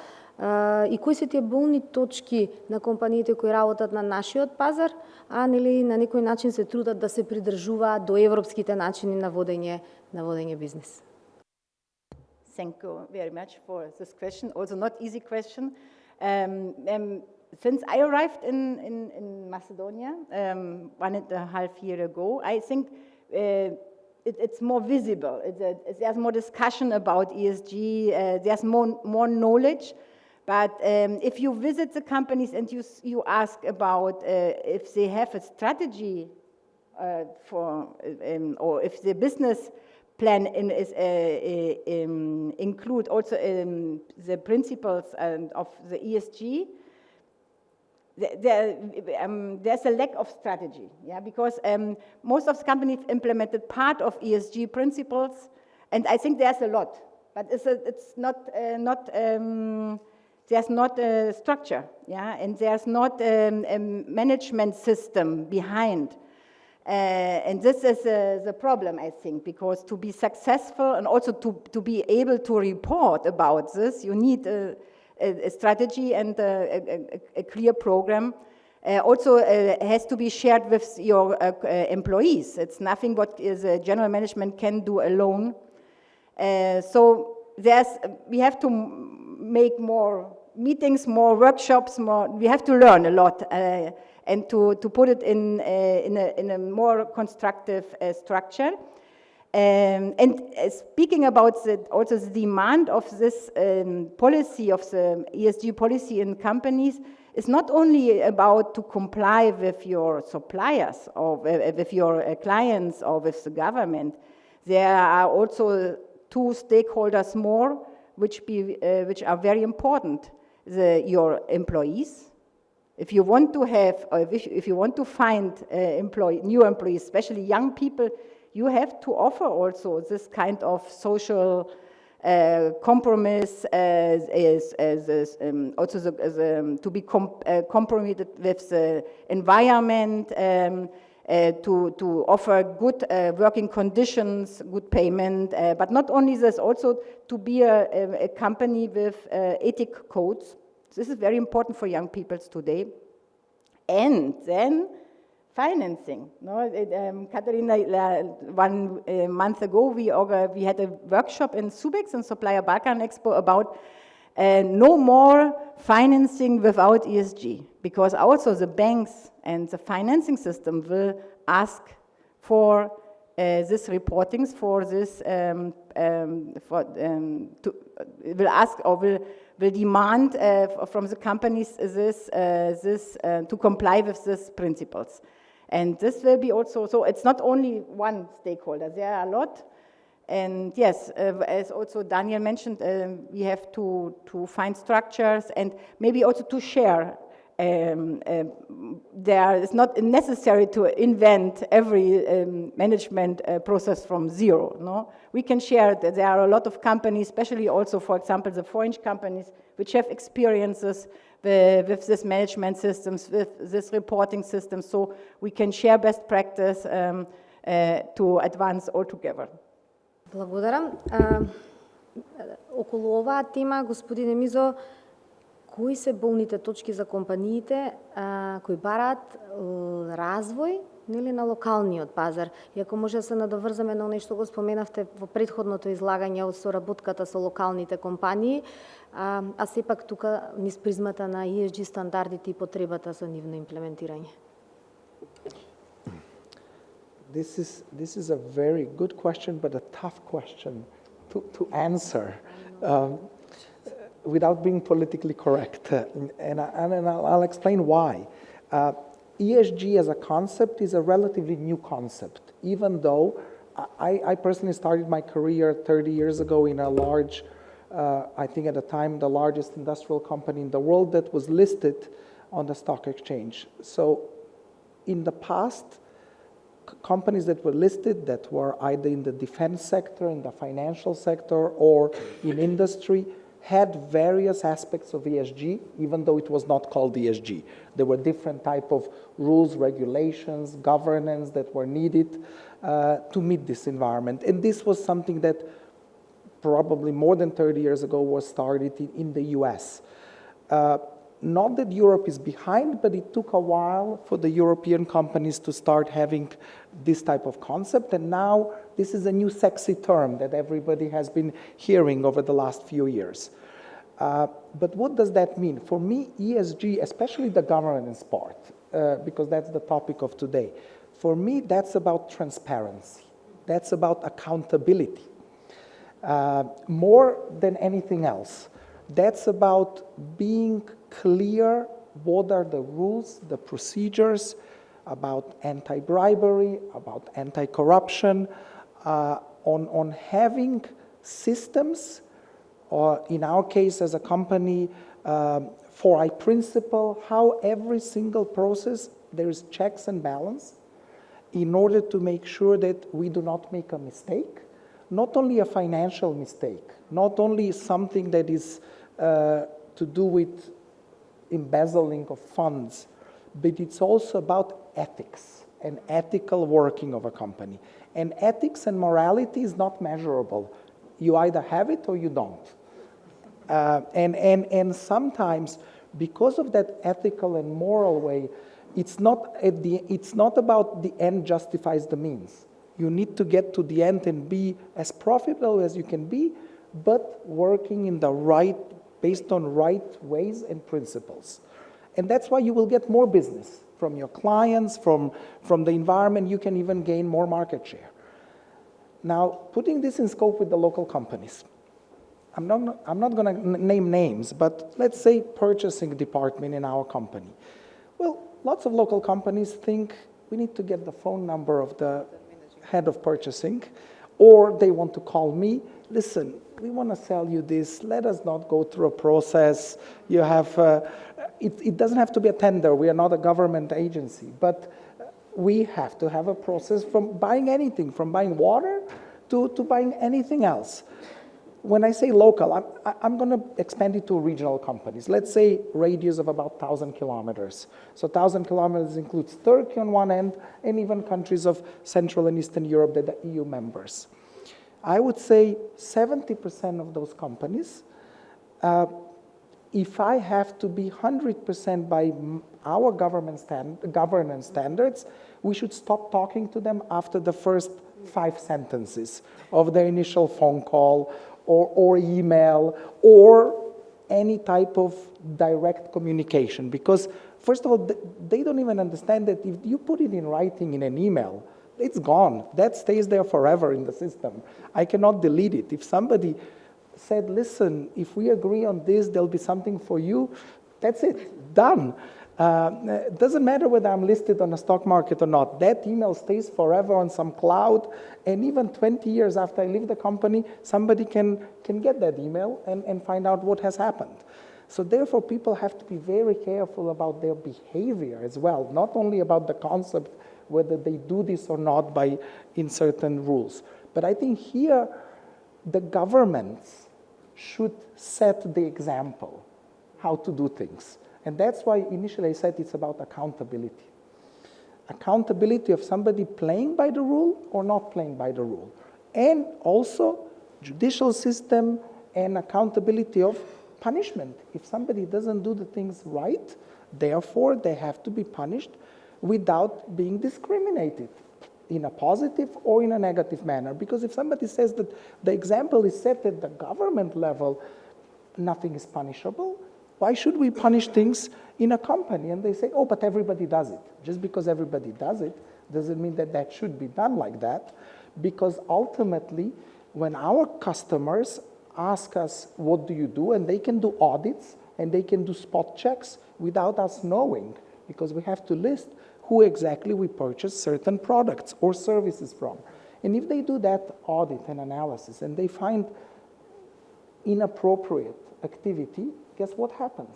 и кои се тие болни точки на компаниите кои работат на нашиот пазар, а нели на некој начин се трудат да се придржуваат до европските начини на водење бизнес? Thank you very much for this question. Also not easy question. Since I arrived in Macedonia 1.5 years ago, I think it's more visible. There's more discussion about ESG. There's more knowledge. But if you visit the companies and you ask about if they have a strategy or if the business plan include also the principles of the ESG, there's a lack of strategy, because most of the companies implemented part of ESG principles, and I think there's a lot, but it's not there's not a structure, and there's not a management system behind. And this is the problem, I think, because to be successful and also to be able to report about this, you need a strategy and a clear program. Also has to be shared with your employees. It's nothing what the general management can do alone. So we have to make more meetings, more workshops, we have to learn a lot and to put it in a more constructive structure. And speaking about also the demand of this policy, of the ESG policy in companies, is not only about to comply with your suppliers or with your clients or with the government. There are also two stakeholders more, which are very important. Your employees. If you want to have, or if you want to find new employees, especially young people, you have to offer also this kind of social compromise, also to be compromised with the environment, to offer good working conditions, good payment, but not only this, also to be a company with ethic codes. This is very important for young people today. And then financing. No, Katerina, 1 month ago, we had a workshop in Subex and Supplier Balkan Expo about no more financing without ESG, because also the banks and the financing system will ask for this reportings, for this, will ask or will demand from the companies this to comply with these principles. And this will be also, so it's not only one stakeholder, there are a lot. And yes, as also Daniel mentioned, we have to find structures and maybe also to share. It's not necessary to invent every management process from zero. No, we can share that there are a lot of companies, especially also, for example, the foreign companies, which have experiences with this management systems, with this reporting system, so we can share best practice to advance all together. Благодарам. Околу оваа тема, господине Мизо, кои се болните точки за компаниите кои бараат развој нели на локалниот пазар? И ако може да се надоврзаме на оно што го споменавте во претходното излагање од соработката со локалните компании, а сепак тука низ призмата на ESG стандардите и потребата за нивно имплементирање. This is a very good question, but a tough question to answer without being politically correct. And I'll explain why. ESG as a concept is a relatively new concept, even though I personally started my career 30 years ago in a large, I think at the time, the largest industrial company in the world that was listed on the stock exchange. So in the past, companies that were listed that were either in the defense sector, in the financial sector, or in industry had various aspects of ESG, even though it was not called ESG. There were different type of rules, regulations, governance that were needed to meet this environment. And this was something that probably more than 30 years ago was started in the US. Not that Europe is behind, but it took a while for the European companies to start having this type of concept. And now this is a new sexy term that everybody has been hearing over the last few years. But what does that mean? For me, ESG, especially the governance part, because that's the topic of today, for me, that's about transparency. That's about accountability. More than anything else. That's about being clear what are the rules, the procedures about anti-bribery, about anti-corruption, on having systems, or in our case as a company, 4I principle, how every single process there is checks and balance in order to make sure that we do not make a mistake, not only a financial mistake, not only something that is to do with embezzling of funds, but it's also about ethics. an ethical working of a company. And ethics and morality is not measurable. You either have it or you don't. And sometimes, because of that ethical and moral way, it's not about the end justifies the means. You need to get to the end and be as profitable as you can be, but working in the right, based on right ways and principles. And that's why you will get more business from your clients, from the environment. You can even gain more market share. Now, putting this in scope with the local companies, I'm not going to name names, but let's say purchasing department in our company. Well, lots of local companies think we need to get the phone number of the head of purchasing, or they want to call me. Listen, we want to sell you this. Let us not go through a process. You have, it doesn't have to be a tender. We are not a government agency, but we have to have a process from buying anything, from buying water to buying anything else. When I say local, I'm going to expand it to regional companies. Let's say radius of about 1,000 kilometers. So 1,000 kilometers includes Turkey on one end, and even countries of Central and Eastern Europe that are EU members. I would say 70% of those companies, if I have to be 100% by our governance standards, we should stop talking to them after the first 5 sentences of their initial phone call or email or any type of direct communication. Because first of all, they don't even understand that if you put it in writing in an email, it's gone. That stays there forever in the system. I cannot delete it. If somebody said, listen, if we agree on this, there'll be something for you, that's it, done. It doesn't matter whether I'm listed on a stock market or not. That email stays forever on some cloud, and even 20 years after I leave the company, somebody can get that email and find out what has happened. So therefore, people have to be very careful about their behavior as well, not only about the concept, whether they do this or not in certain rules. But I think here, the governments should set the example, how to do things. And that's why initially I said it's about accountability. Accountability of somebody playing by the rule or not playing by the rule. And also judicial system and accountability of punishment. If somebody doesn't do the things right, therefore they have to be punished without being discriminated in a positive or in a negative manner. Because if somebody says that the example is set at the government level, nothing is punishable, why should we punish things in a company? And they say, oh, but everybody does it. Just because everybody does it doesn't mean that that should be done like that, because ultimately, when our customers ask us, what do you do? And they can do audits and they can do spot checks without us knowing, because we have to list who exactly we purchase certain products or services from. And if they do that audit and analysis and they find inappropriate activity, guess what happens?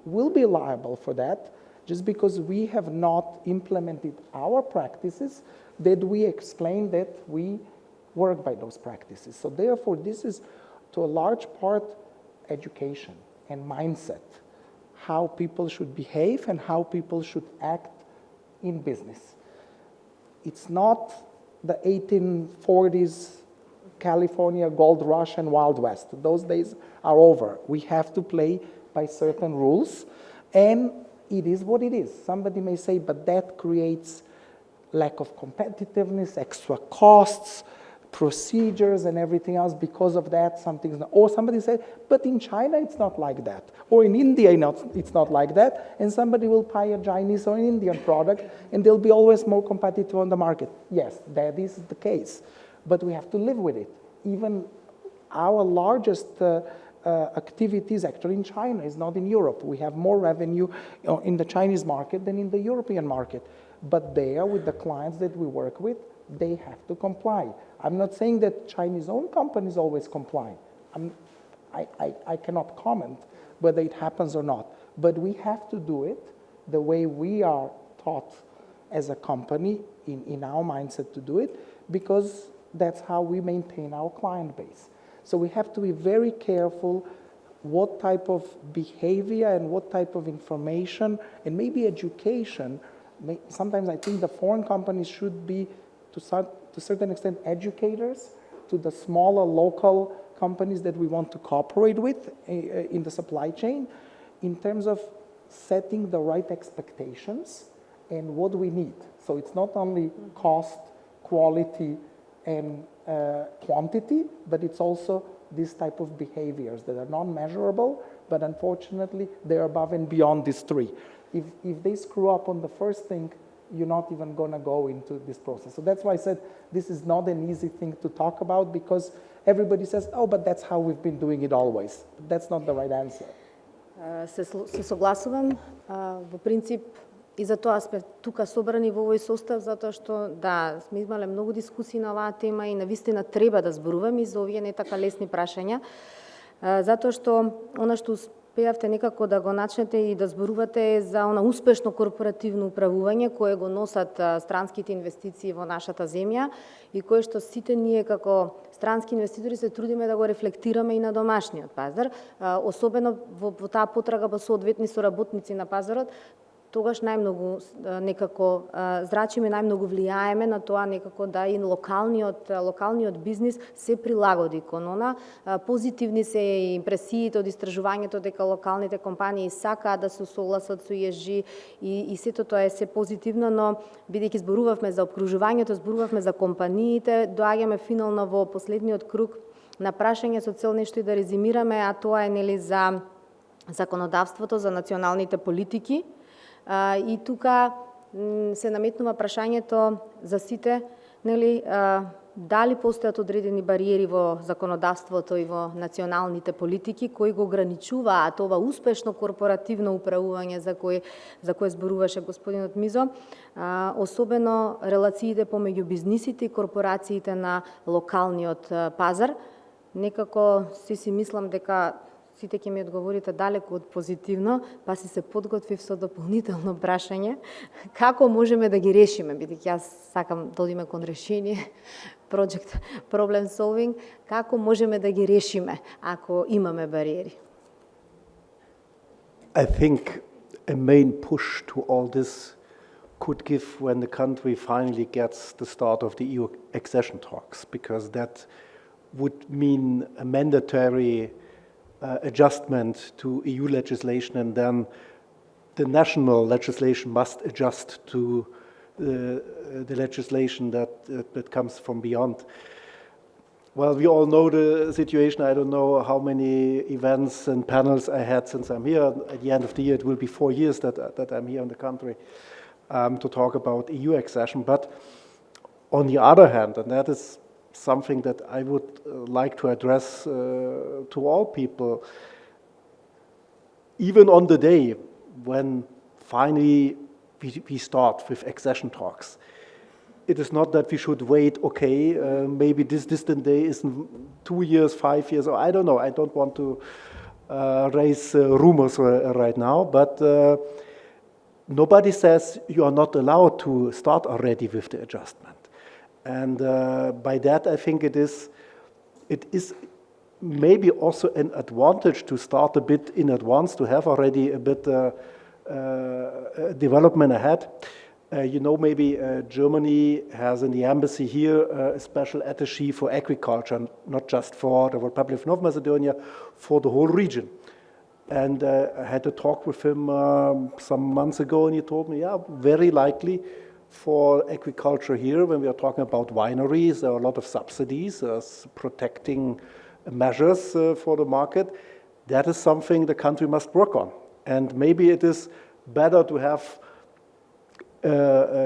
We'll be liable for that just because we have not implemented our practices that we explain that we work by those practices. So therefore, this is to a large part education and mindset, how people should behave and how people should act in business. It's not the 1840s California gold rush and Wild West. Those days are over. We have to play by certain rules, and it is what it is. Somebody may say, but that creates lack of competitiveness, extra costs, procedures, and everything else. Because of that, something's not. Or somebody say, but in China, it's not like that. Or in India, it's not like that. And somebody will buy a Chinese or an Indian product, and they'll be always more competitive on the market. Yes, that is the case. But we have to live with it. Even our largest activities actually in China is not in Europe. We have more revenue in the Chinese market than in the European market. But there, with the clients that we work with, they have to comply. I'm not saying that Chinese-owned companies always comply. I cannot comment whether it happens or not. But we have to do it the way we are taught as a company in our mindset to do it, because that's how we maintain our client base. So we have to be very careful what type of behavior and what type of information and maybe education sometimes I think the foreign companies should be, to a certain extent, educators to the smaller local companies that we want to cooperate with in the supply chain in terms of setting the right expectations and what we need. So it's not only cost, quality, and quantity, but it's also this type of behaviors that are non-measurable, but unfortunately they're above and beyond these three. If they screw up on the first thing, you're not even going to go into this process. So that's why I said this is not an easy thing to talk about, because everybody says, oh, but that's how we've been doing it always. That's not the right answer. Се согласувам во принцип и за тоа сме тука собрани во овој состав, затоа што да, сме имале многу дискусии на оваа тема и навистина треба да зборуваме и за овие не така лесни прашања, затоа што она што успеавте некако да го начнете и да зборувате за она успешно корпоративно управување кое го носат странските инвестиции во нашата земја и кое што сите ние како странски инвеститори се трудиме да го рефлектираме и на домашниот пазар, особено во таа потрага во соодветни соработници на пазарот. Тогаш најмногу некако зрачиме, најмногу влијаеме на тоа некако да и локалниот бизнис се прилагоди кон она. Позитивни се и импресиите од истражувањето дека локалните компании сакаат да се усогласат со ESG и сето тоа е се позитивно, но бидејќи зборувавме за опкружувањето, зборувавме за компаниите, доаѓаме финално во последниот круг на прашање со цел нешто и да резимираме, а тоа е нели за законодавството, за националните политики. И тука се наметнува прашањето за сите, нели, дали постојат одредени бариери во законодавството и во националните политики кои го ограничуваат ова успешно корпоративно управување за кое зборуваше господинот Мизо, особено релациите помеѓу бизнисите и корпорациите на локалниот пазар. Некако си мислам дека сите ќе ми одговорите далеку од позитивно, па си се подготвив со дополнително прашање. Како можеме да ги решиме, бидејќи јас сакам да одиме кон решение, project problem solving, како можеме да ги решиме ако имаме бариери? I think a main push to all this could give when the country finally gets the start of the EU accession talks, because that would mean a mandatory adjustment to EU legislation, and then the national legislation must adjust to the legislation that comes from beyond. Well, we all know the situation. I don't know how many events and panels I had since I'm here. At the end of the year, it will be 4 years that I'm here in the country to talk about EU accession. But on the other hand, and that is something that I would like to address to all people, even on the day when finally we start with accession talks. It is not that we should wait, okay, maybe this distant day is 2 years, 5 years, or I don't know. I don't want to raise rumors right now, but nobody says you are not allowed to start already with the adjustment. And by that, I think it is maybe also an advantage to start a bit in advance, to have already a bit development ahead. You know, maybe Germany has in the embassy here a special attaché for agriculture, not just for the Republic of North Macedonia, for the whole region. And I had a talk with him some months ago, and he told me, yeah, very likely for agriculture here, when we are talking about wineries, there are a lot of subsidies, protecting measures for the market. That is something the country must work on. And maybe it is better to have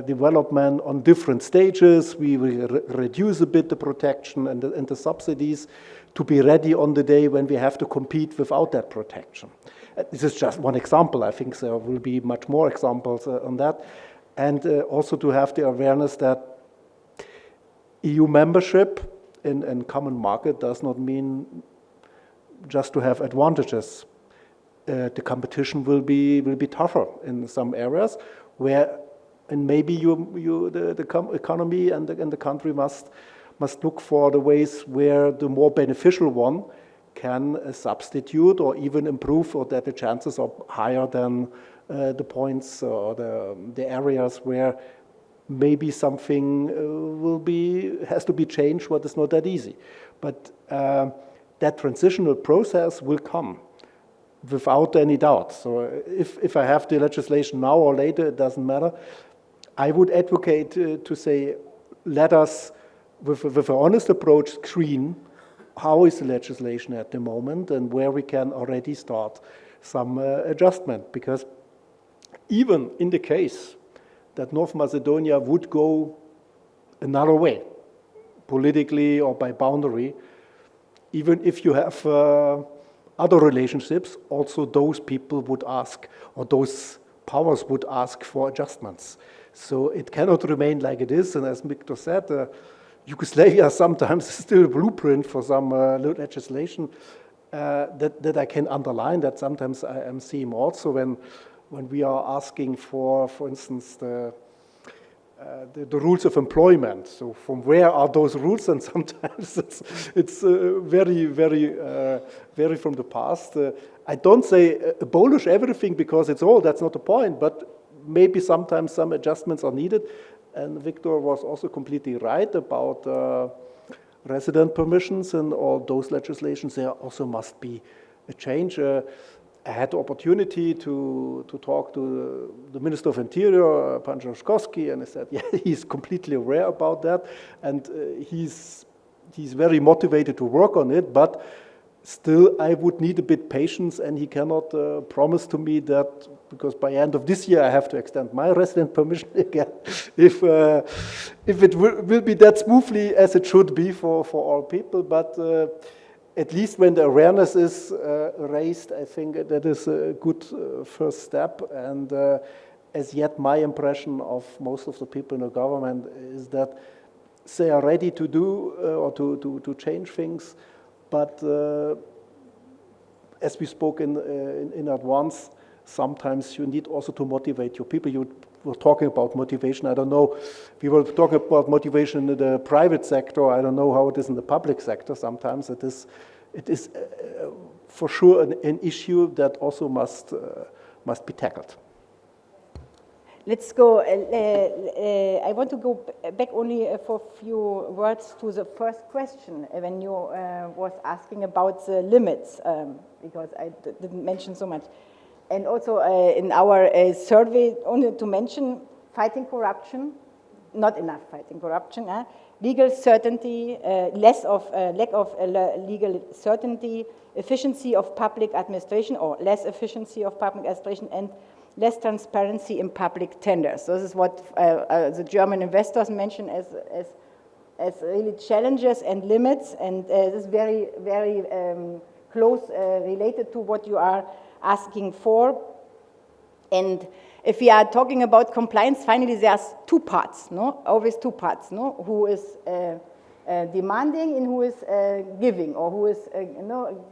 development on different stages. We will reduce a bit the protection and the subsidies to be ready on the day when we have to compete without that protection. This is just one example. I think there will be much more examples on that. And also to have the awareness that EU membership in common market does not mean just to have advantages. The competition will be tougher in some areas where, and maybe the economy and the country must look for the ways where the more beneficial one can substitute or even improve, or that the chances are higher than the points or the areas where maybe something has to be changed, what is not that easy. But that transitional process will come without any doubt. So if I have the legislation now or later, it doesn't matter. I would advocate to say, let us, with an honest approach, screen how is the legislation at the moment and where we can already start some adjustment. Because even in the case that North Macedonia would go another way, politically or by boundary, even if you have other relationships, also those people would ask, or those powers would ask for adjustments. So it cannot remain like it is, and as Victor said, Yugoslavia sometimes is still a blueprint for some legislation that I can underline, that sometimes I am seeing also when we are asking for instance, the rules of employment. So from where are those rules? And sometimes it's very, very, very from the past. I don't say abolish everything because it's old, that's not the point, but maybe sometimes some adjustments are needed. And Victor was also completely right about resident permissions and all those legislations. There also must be a change. I had the opportunity to talk to the Minister of Interior, Pan Jaskowski, and I said, yeah, he's completely aware about that, and he's very motivated to work on it, but still I would need a bit patience, and he cannot promise to me that, because by end of this year I have to extend my resident permission again, if it will be that smoothly as it should be for all people, but at least when the awareness is raised, I think that is a good first step. And as yet, my impression of most of the people in the government is that they are ready to do or to change things. But as we spoke in advance, sometimes you need also to motivate your people. You were talking about motivation. I don't know. We were talking about motivation in the private sector. I don't know how it is in the public sector. Sometimes it is for sure an issue that also must be tackled. Let's go. I want to go back only for a few words to the first question when you was asking about the limits, because I didn't mention so much. And also in our survey, only to mention fighting corruption, not enough fighting corruption, legal certainty, lack of legal certainty, efficiency of public administration, or less efficiency of public administration, and less transparency in public tenders. So this is what the German investors mention as really challenges and limits, and this is very, very close related to what you are asking for. And if we are talking about compliance, finally there's two parts, no? Always two parts, no? Who is demanding and who is giving, or who is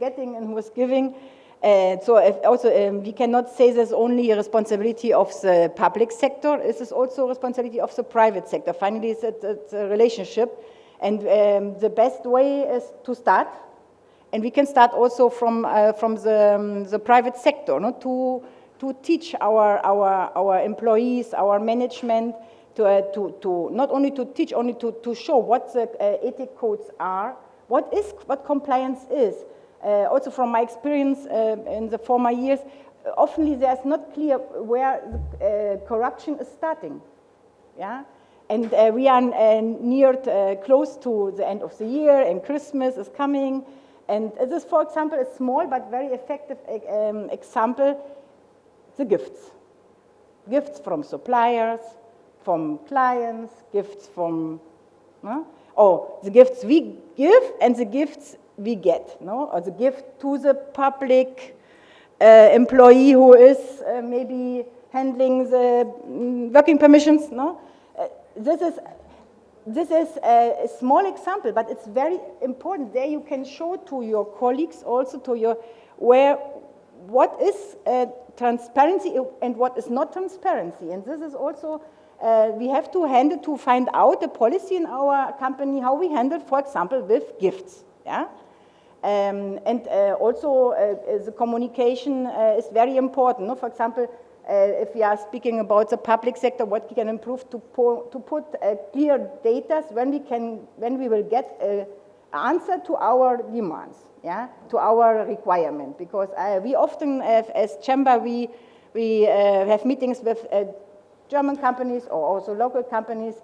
getting and who is giving. So we cannot say there's only a responsibility of the public sector. This is also a responsibility of the private sector. Finally, it's a relationship, and the best way is to start. And we can start also from the private sector, no? To teach our employees, our management, to not only to teach, only to show what the ethic codes are, what compliance is. Also from my experience in the former years, often there's not clear where corruption is starting. Yeah. And we are close to the end of the year, and Christmas is coming. And this is, for example, a small but very effective example, the gifts. Gifts from suppliers, from clients, gifts from, the gifts we give and the gifts we get, or the gift to the public employee who is maybe handling the working permissions, This is a small example, but it's very important. There you can show to your colleagues, also to your, what is transparency and what is not transparency. And this is also, we have to find out the policy in our company, how we handle, for example, with gifts. Yeah? Also the communication is very important. No? For example, if we are speaking about the public sector, what we can improve to put clear data when we will get an answer to our demands, yeah, to our requirement. Because we often have, as chamber, we have meetings with German companies or also local companies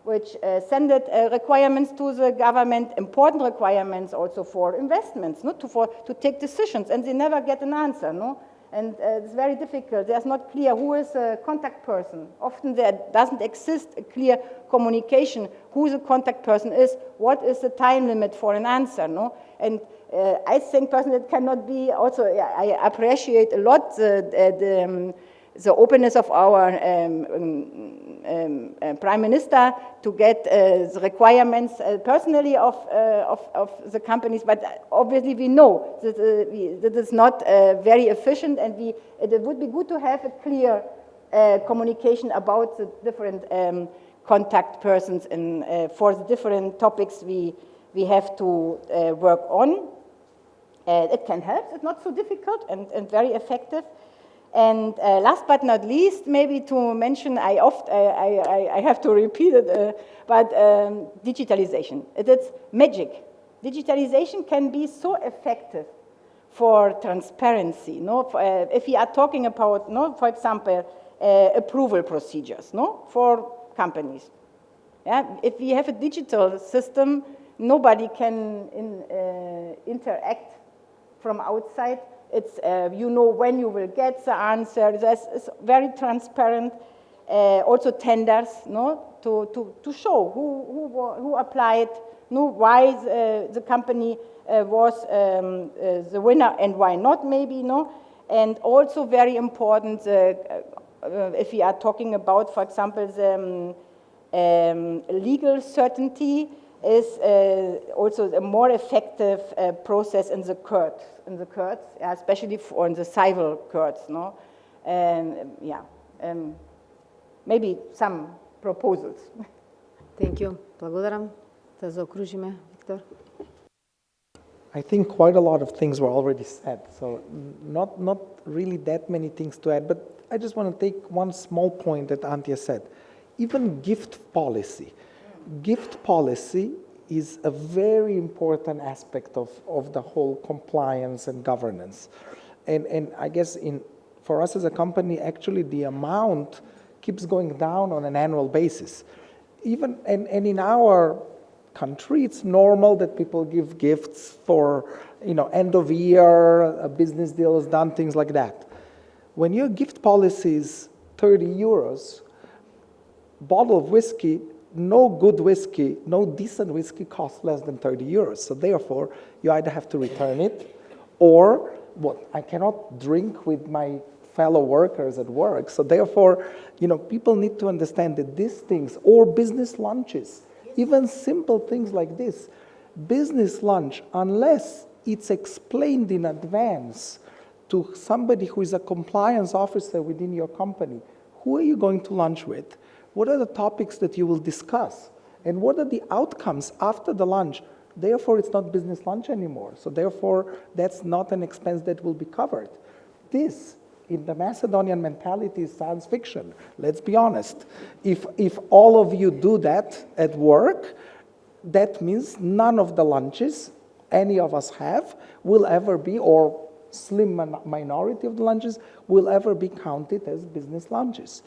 which send requirements to the government, important requirements also for investments, no? to take decisions, and they never get an answer, no? And it's very difficult. There's not clear who is a contact person. Often there doesn't exist a clear communication who the contact person is, what is the time limit for an answer, no? And I think personally it cannot be, also I appreciate a lot the openness of our Prime Minister to get the requirements personally of the companies, but obviously we know that that is not very efficient, and it would be good to have a clear communication about the different contact persons and for the different topics we have to work on. It can help, it's not so difficult and very effective. And last but not least, maybe to mention, I have to repeat it, but digitalization. It's magic. Digitalization can be so effective for transparency. No? If we are talking about, no, for example, approval procedures, no, for companies. Yeah? If we have a digital system, nobody can interact from outside. It's, you know when you will get the answer. It's very transparent. Also tenders, no, to show who applied, no, why the company was the winner and why not, maybe, no. And also very important, if we are talking about, for example, the legal certainty, is also a more effective process in the courts, especially in the civil courts, no? Yeah, maybe some proposals. Thank you. Благодарам. Да заокружиме, Виктор. I think quite a lot of things were already said, so not really that many things to add, but I just want to take one small point that Antje said. Even gift policy. Gift policy is a very important aspect of the whole compliance and governance. And I guess for us as a company, actually the amount keeps going down on an annual basis. Even and in our country, it's normal that people give gifts for, end of year, a business deal is done, things like that. When your gift policy is 30 euros, bottle of whiskey, no good whiskey, no decent whiskey costs less than 30 euros. So therefore, you either have to return it, or I cannot drink with my fellow workers at work. So therefore, people need to understand that these things, or business lunches, even simple things like this, business lunch, unless it's explained in advance to somebody who is a compliance officer within your company, who are you going to lunch with? What are the topics that you will discuss? And what are the outcomes after the lunch? Therefore, it's not business lunch anymore. So therefore, that's not an expense that will be covered. This, in the Macedonian mentality, is science fiction. Let's be honest. If all of you do that at work, that means none of the lunches any of us have will ever be, or slim minority of the lunches will ever be counted as business lunches.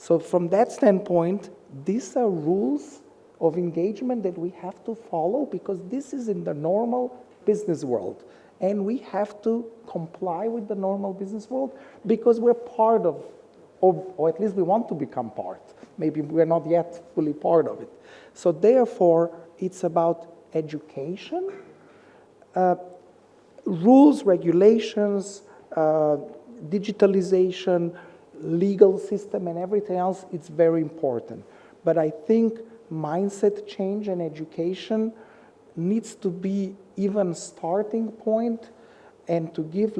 So from that standpoint, these are rules of engagement that we have to follow, because this is in the normal business world. And we have to comply with the normal business world because we're part of, or at least we want to become part. Maybe we're not yet fully part of it. So therefore, it's about education, rules, regulations, digitalization, legal system, and everything else. It's very important. But I think mindset change and education needs to be even starting point, and to give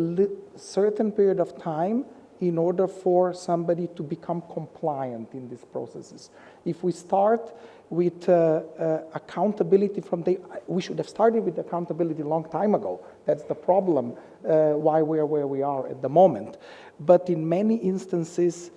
certain period of time in order for somebody to become compliant in these processes. If we start with accountability we should have started with accountability a long time ago. That's the problem, why we are where we are at the moment. But in many instances,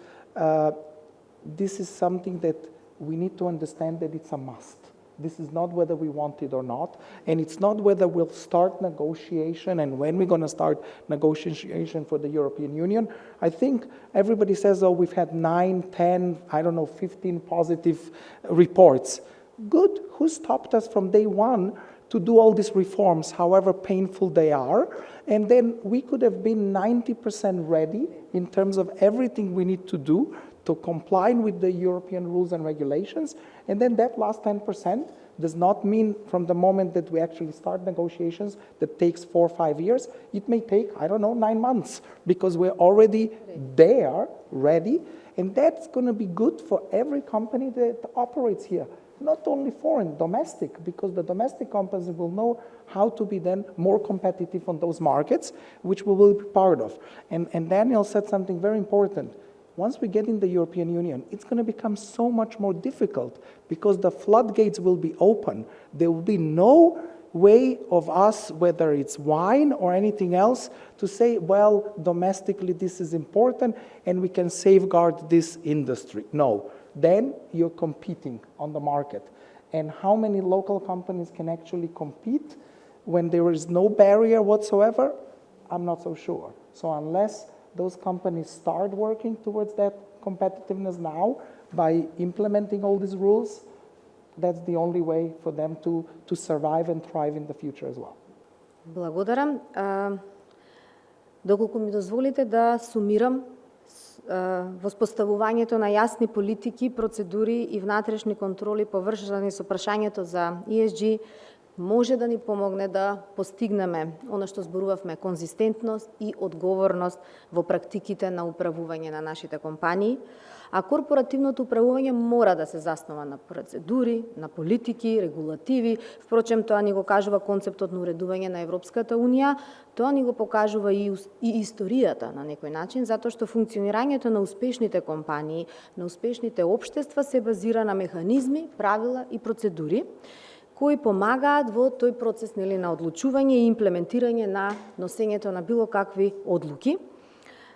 this is something that we need to understand that it's a must. This is not whether we want it or not, and it's not whether we'll start negotiation and when we're going to start negotiation for the European Union. I think everybody says, oh, we've had 9, 10, 15 positive reports. Good. Who stopped us from day one to do all these reforms, however painful they are? And then we could have been 90% ready in terms of everything we need to do to comply with the European rules and regulations. And then that last 10% does not mean from the moment that we actually start negotiations that takes 4 or 5 years. It may take, 9 months, because we're already there, ready. And that's going to be good for every company that operates here. Not only foreign, domestic, because the domestic companies will know how to be then more competitive on those markets, which we will be part of. And Daniel said something very important. Once we get in the European Union, it's going to become so much more difficult because the floodgates will be open. There will be no way of us, whether it's wine or anything else, to say, well, domestically this is important and we can safeguard this industry. No. Then you're competing on the market. And how many local companies can actually compete when there is no barrier whatsoever? I'm not so sure. So unless those companies start working towards that competitiveness now by implementing all these rules, that's the only way for them to survive and thrive in the future as well. Благодарам. Доколку ми дозволите да сумирам, воспоставувањето на јасни политики, процедури и внатрешни контроли површани со прашањето за ESG може да ни помогне да постигнеме она што зборувавме, конзистентност и одговорност во практиките на управување на нашите компании, а корпоративното управување мора да се заснова на процедури, на политики, регулативи. Впрочем, тоа ни го кажува концептот на уредување на Европската Унија, тоа ни го покажува и историјата на некој начин, затоа што функционирањето на успешните компании, на успешните општества се базира на механизми, правила и процедури, кои помагаат во тој процес на одлучување и имплементирање на носењето на било какви одлуки.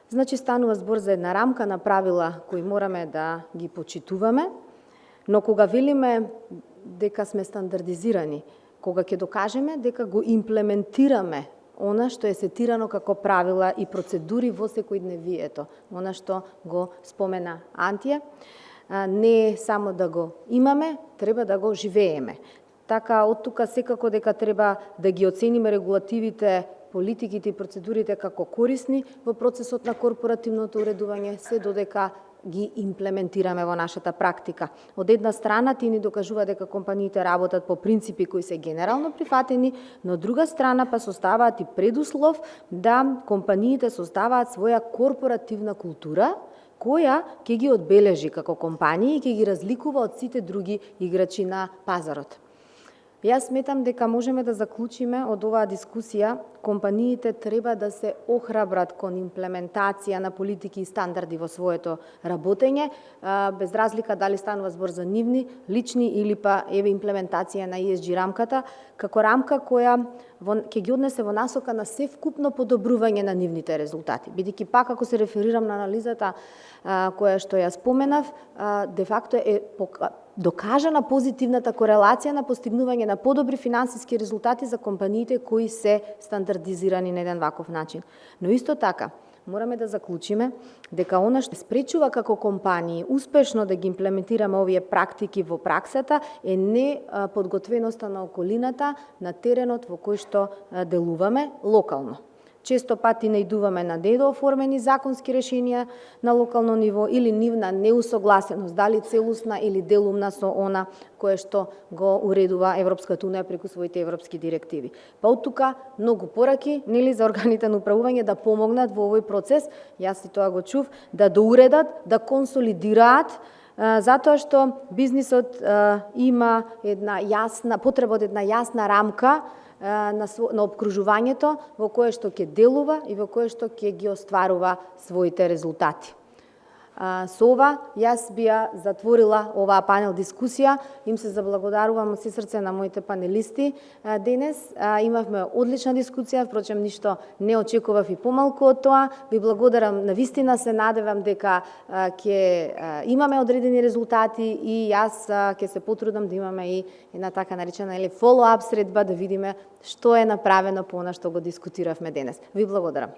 Значи, станува збор за една рамка на правила кои мораме да ги почитуваме, но кога велиме дека сме стандардизирани, кога ќе докажеме дека го имплементираме она што е сетирано како правила и процедури во секојдневието, она што го спомена Антје, не е само да го имаме, треба да го живееме. Така, од тука секако дека треба да ги оцениме регулативите, политиките и процедурите како корисни во процесот на корпоративното уредување, се додека ги имплементираме во нашата практика. Од една страна, ти ни докажува дека компаниите работат по принципи кои се генерално прифатени, но од друга страна па составаат и предуслов да компаниите создаваат своја корпоративна култура, која ќе ги одбележи како компании и ќе ги разликува од сите други играчи на пазарот. Јас сметам дека можеме да заклучиме од оваа дискусија, компаниите треба да се охрабрат кон имплементација на политики и стандарди во своето работење, без разлика дали станува збор за нивни, лични или па имплементација на ESG рамката, како рамка која ќе ги однесе во насока на севкупно подобрување на нивните резултати. Бидејќи пак ако се реферирам на анализата која што ја споменав, де факто е докажана позитивната корелација на постигнување на подобри финансиски резултати за компаниите кои се стандардизирани на еден ваков начин. Но исто така, мораме да заклучиме дека она што спречува како компании успешно да ги имплементираме овие практики во праксата е не подготвеноста на околината, на теренот во кој што делуваме локално. Често пати наидуваме на недооформени законски решенија на локално ниво или нивна неусогласеност, дали целусна или делумна со она кое што го уредува Европската Унија преку своите европски директиви. Па од тука многу пораки, за органите на управување да помогнат во овој процес, јас и тоа го чув, да доуредат, да консолидираат затоа што бизнисот има една јасна потреба од една јасна рамка на обкружувањето во кое што ќе делува и во кое што ќе ги остварува своите резултати. Со ова, јас би ја затворила оваа панел дискусија. Им се заблагодарувам од се срце на моите панелисти денес. Имавме одлична дискусија, впрочем ништо не очекував и помалку од тоа. Ви благодарам, навистина се надевам дека ќе имаме одредени резултати и јас ќе се потрудам да имаме и една така наречена follow-up средба да видиме што е направено по она што го дискутиравме денес. Ви благодарам.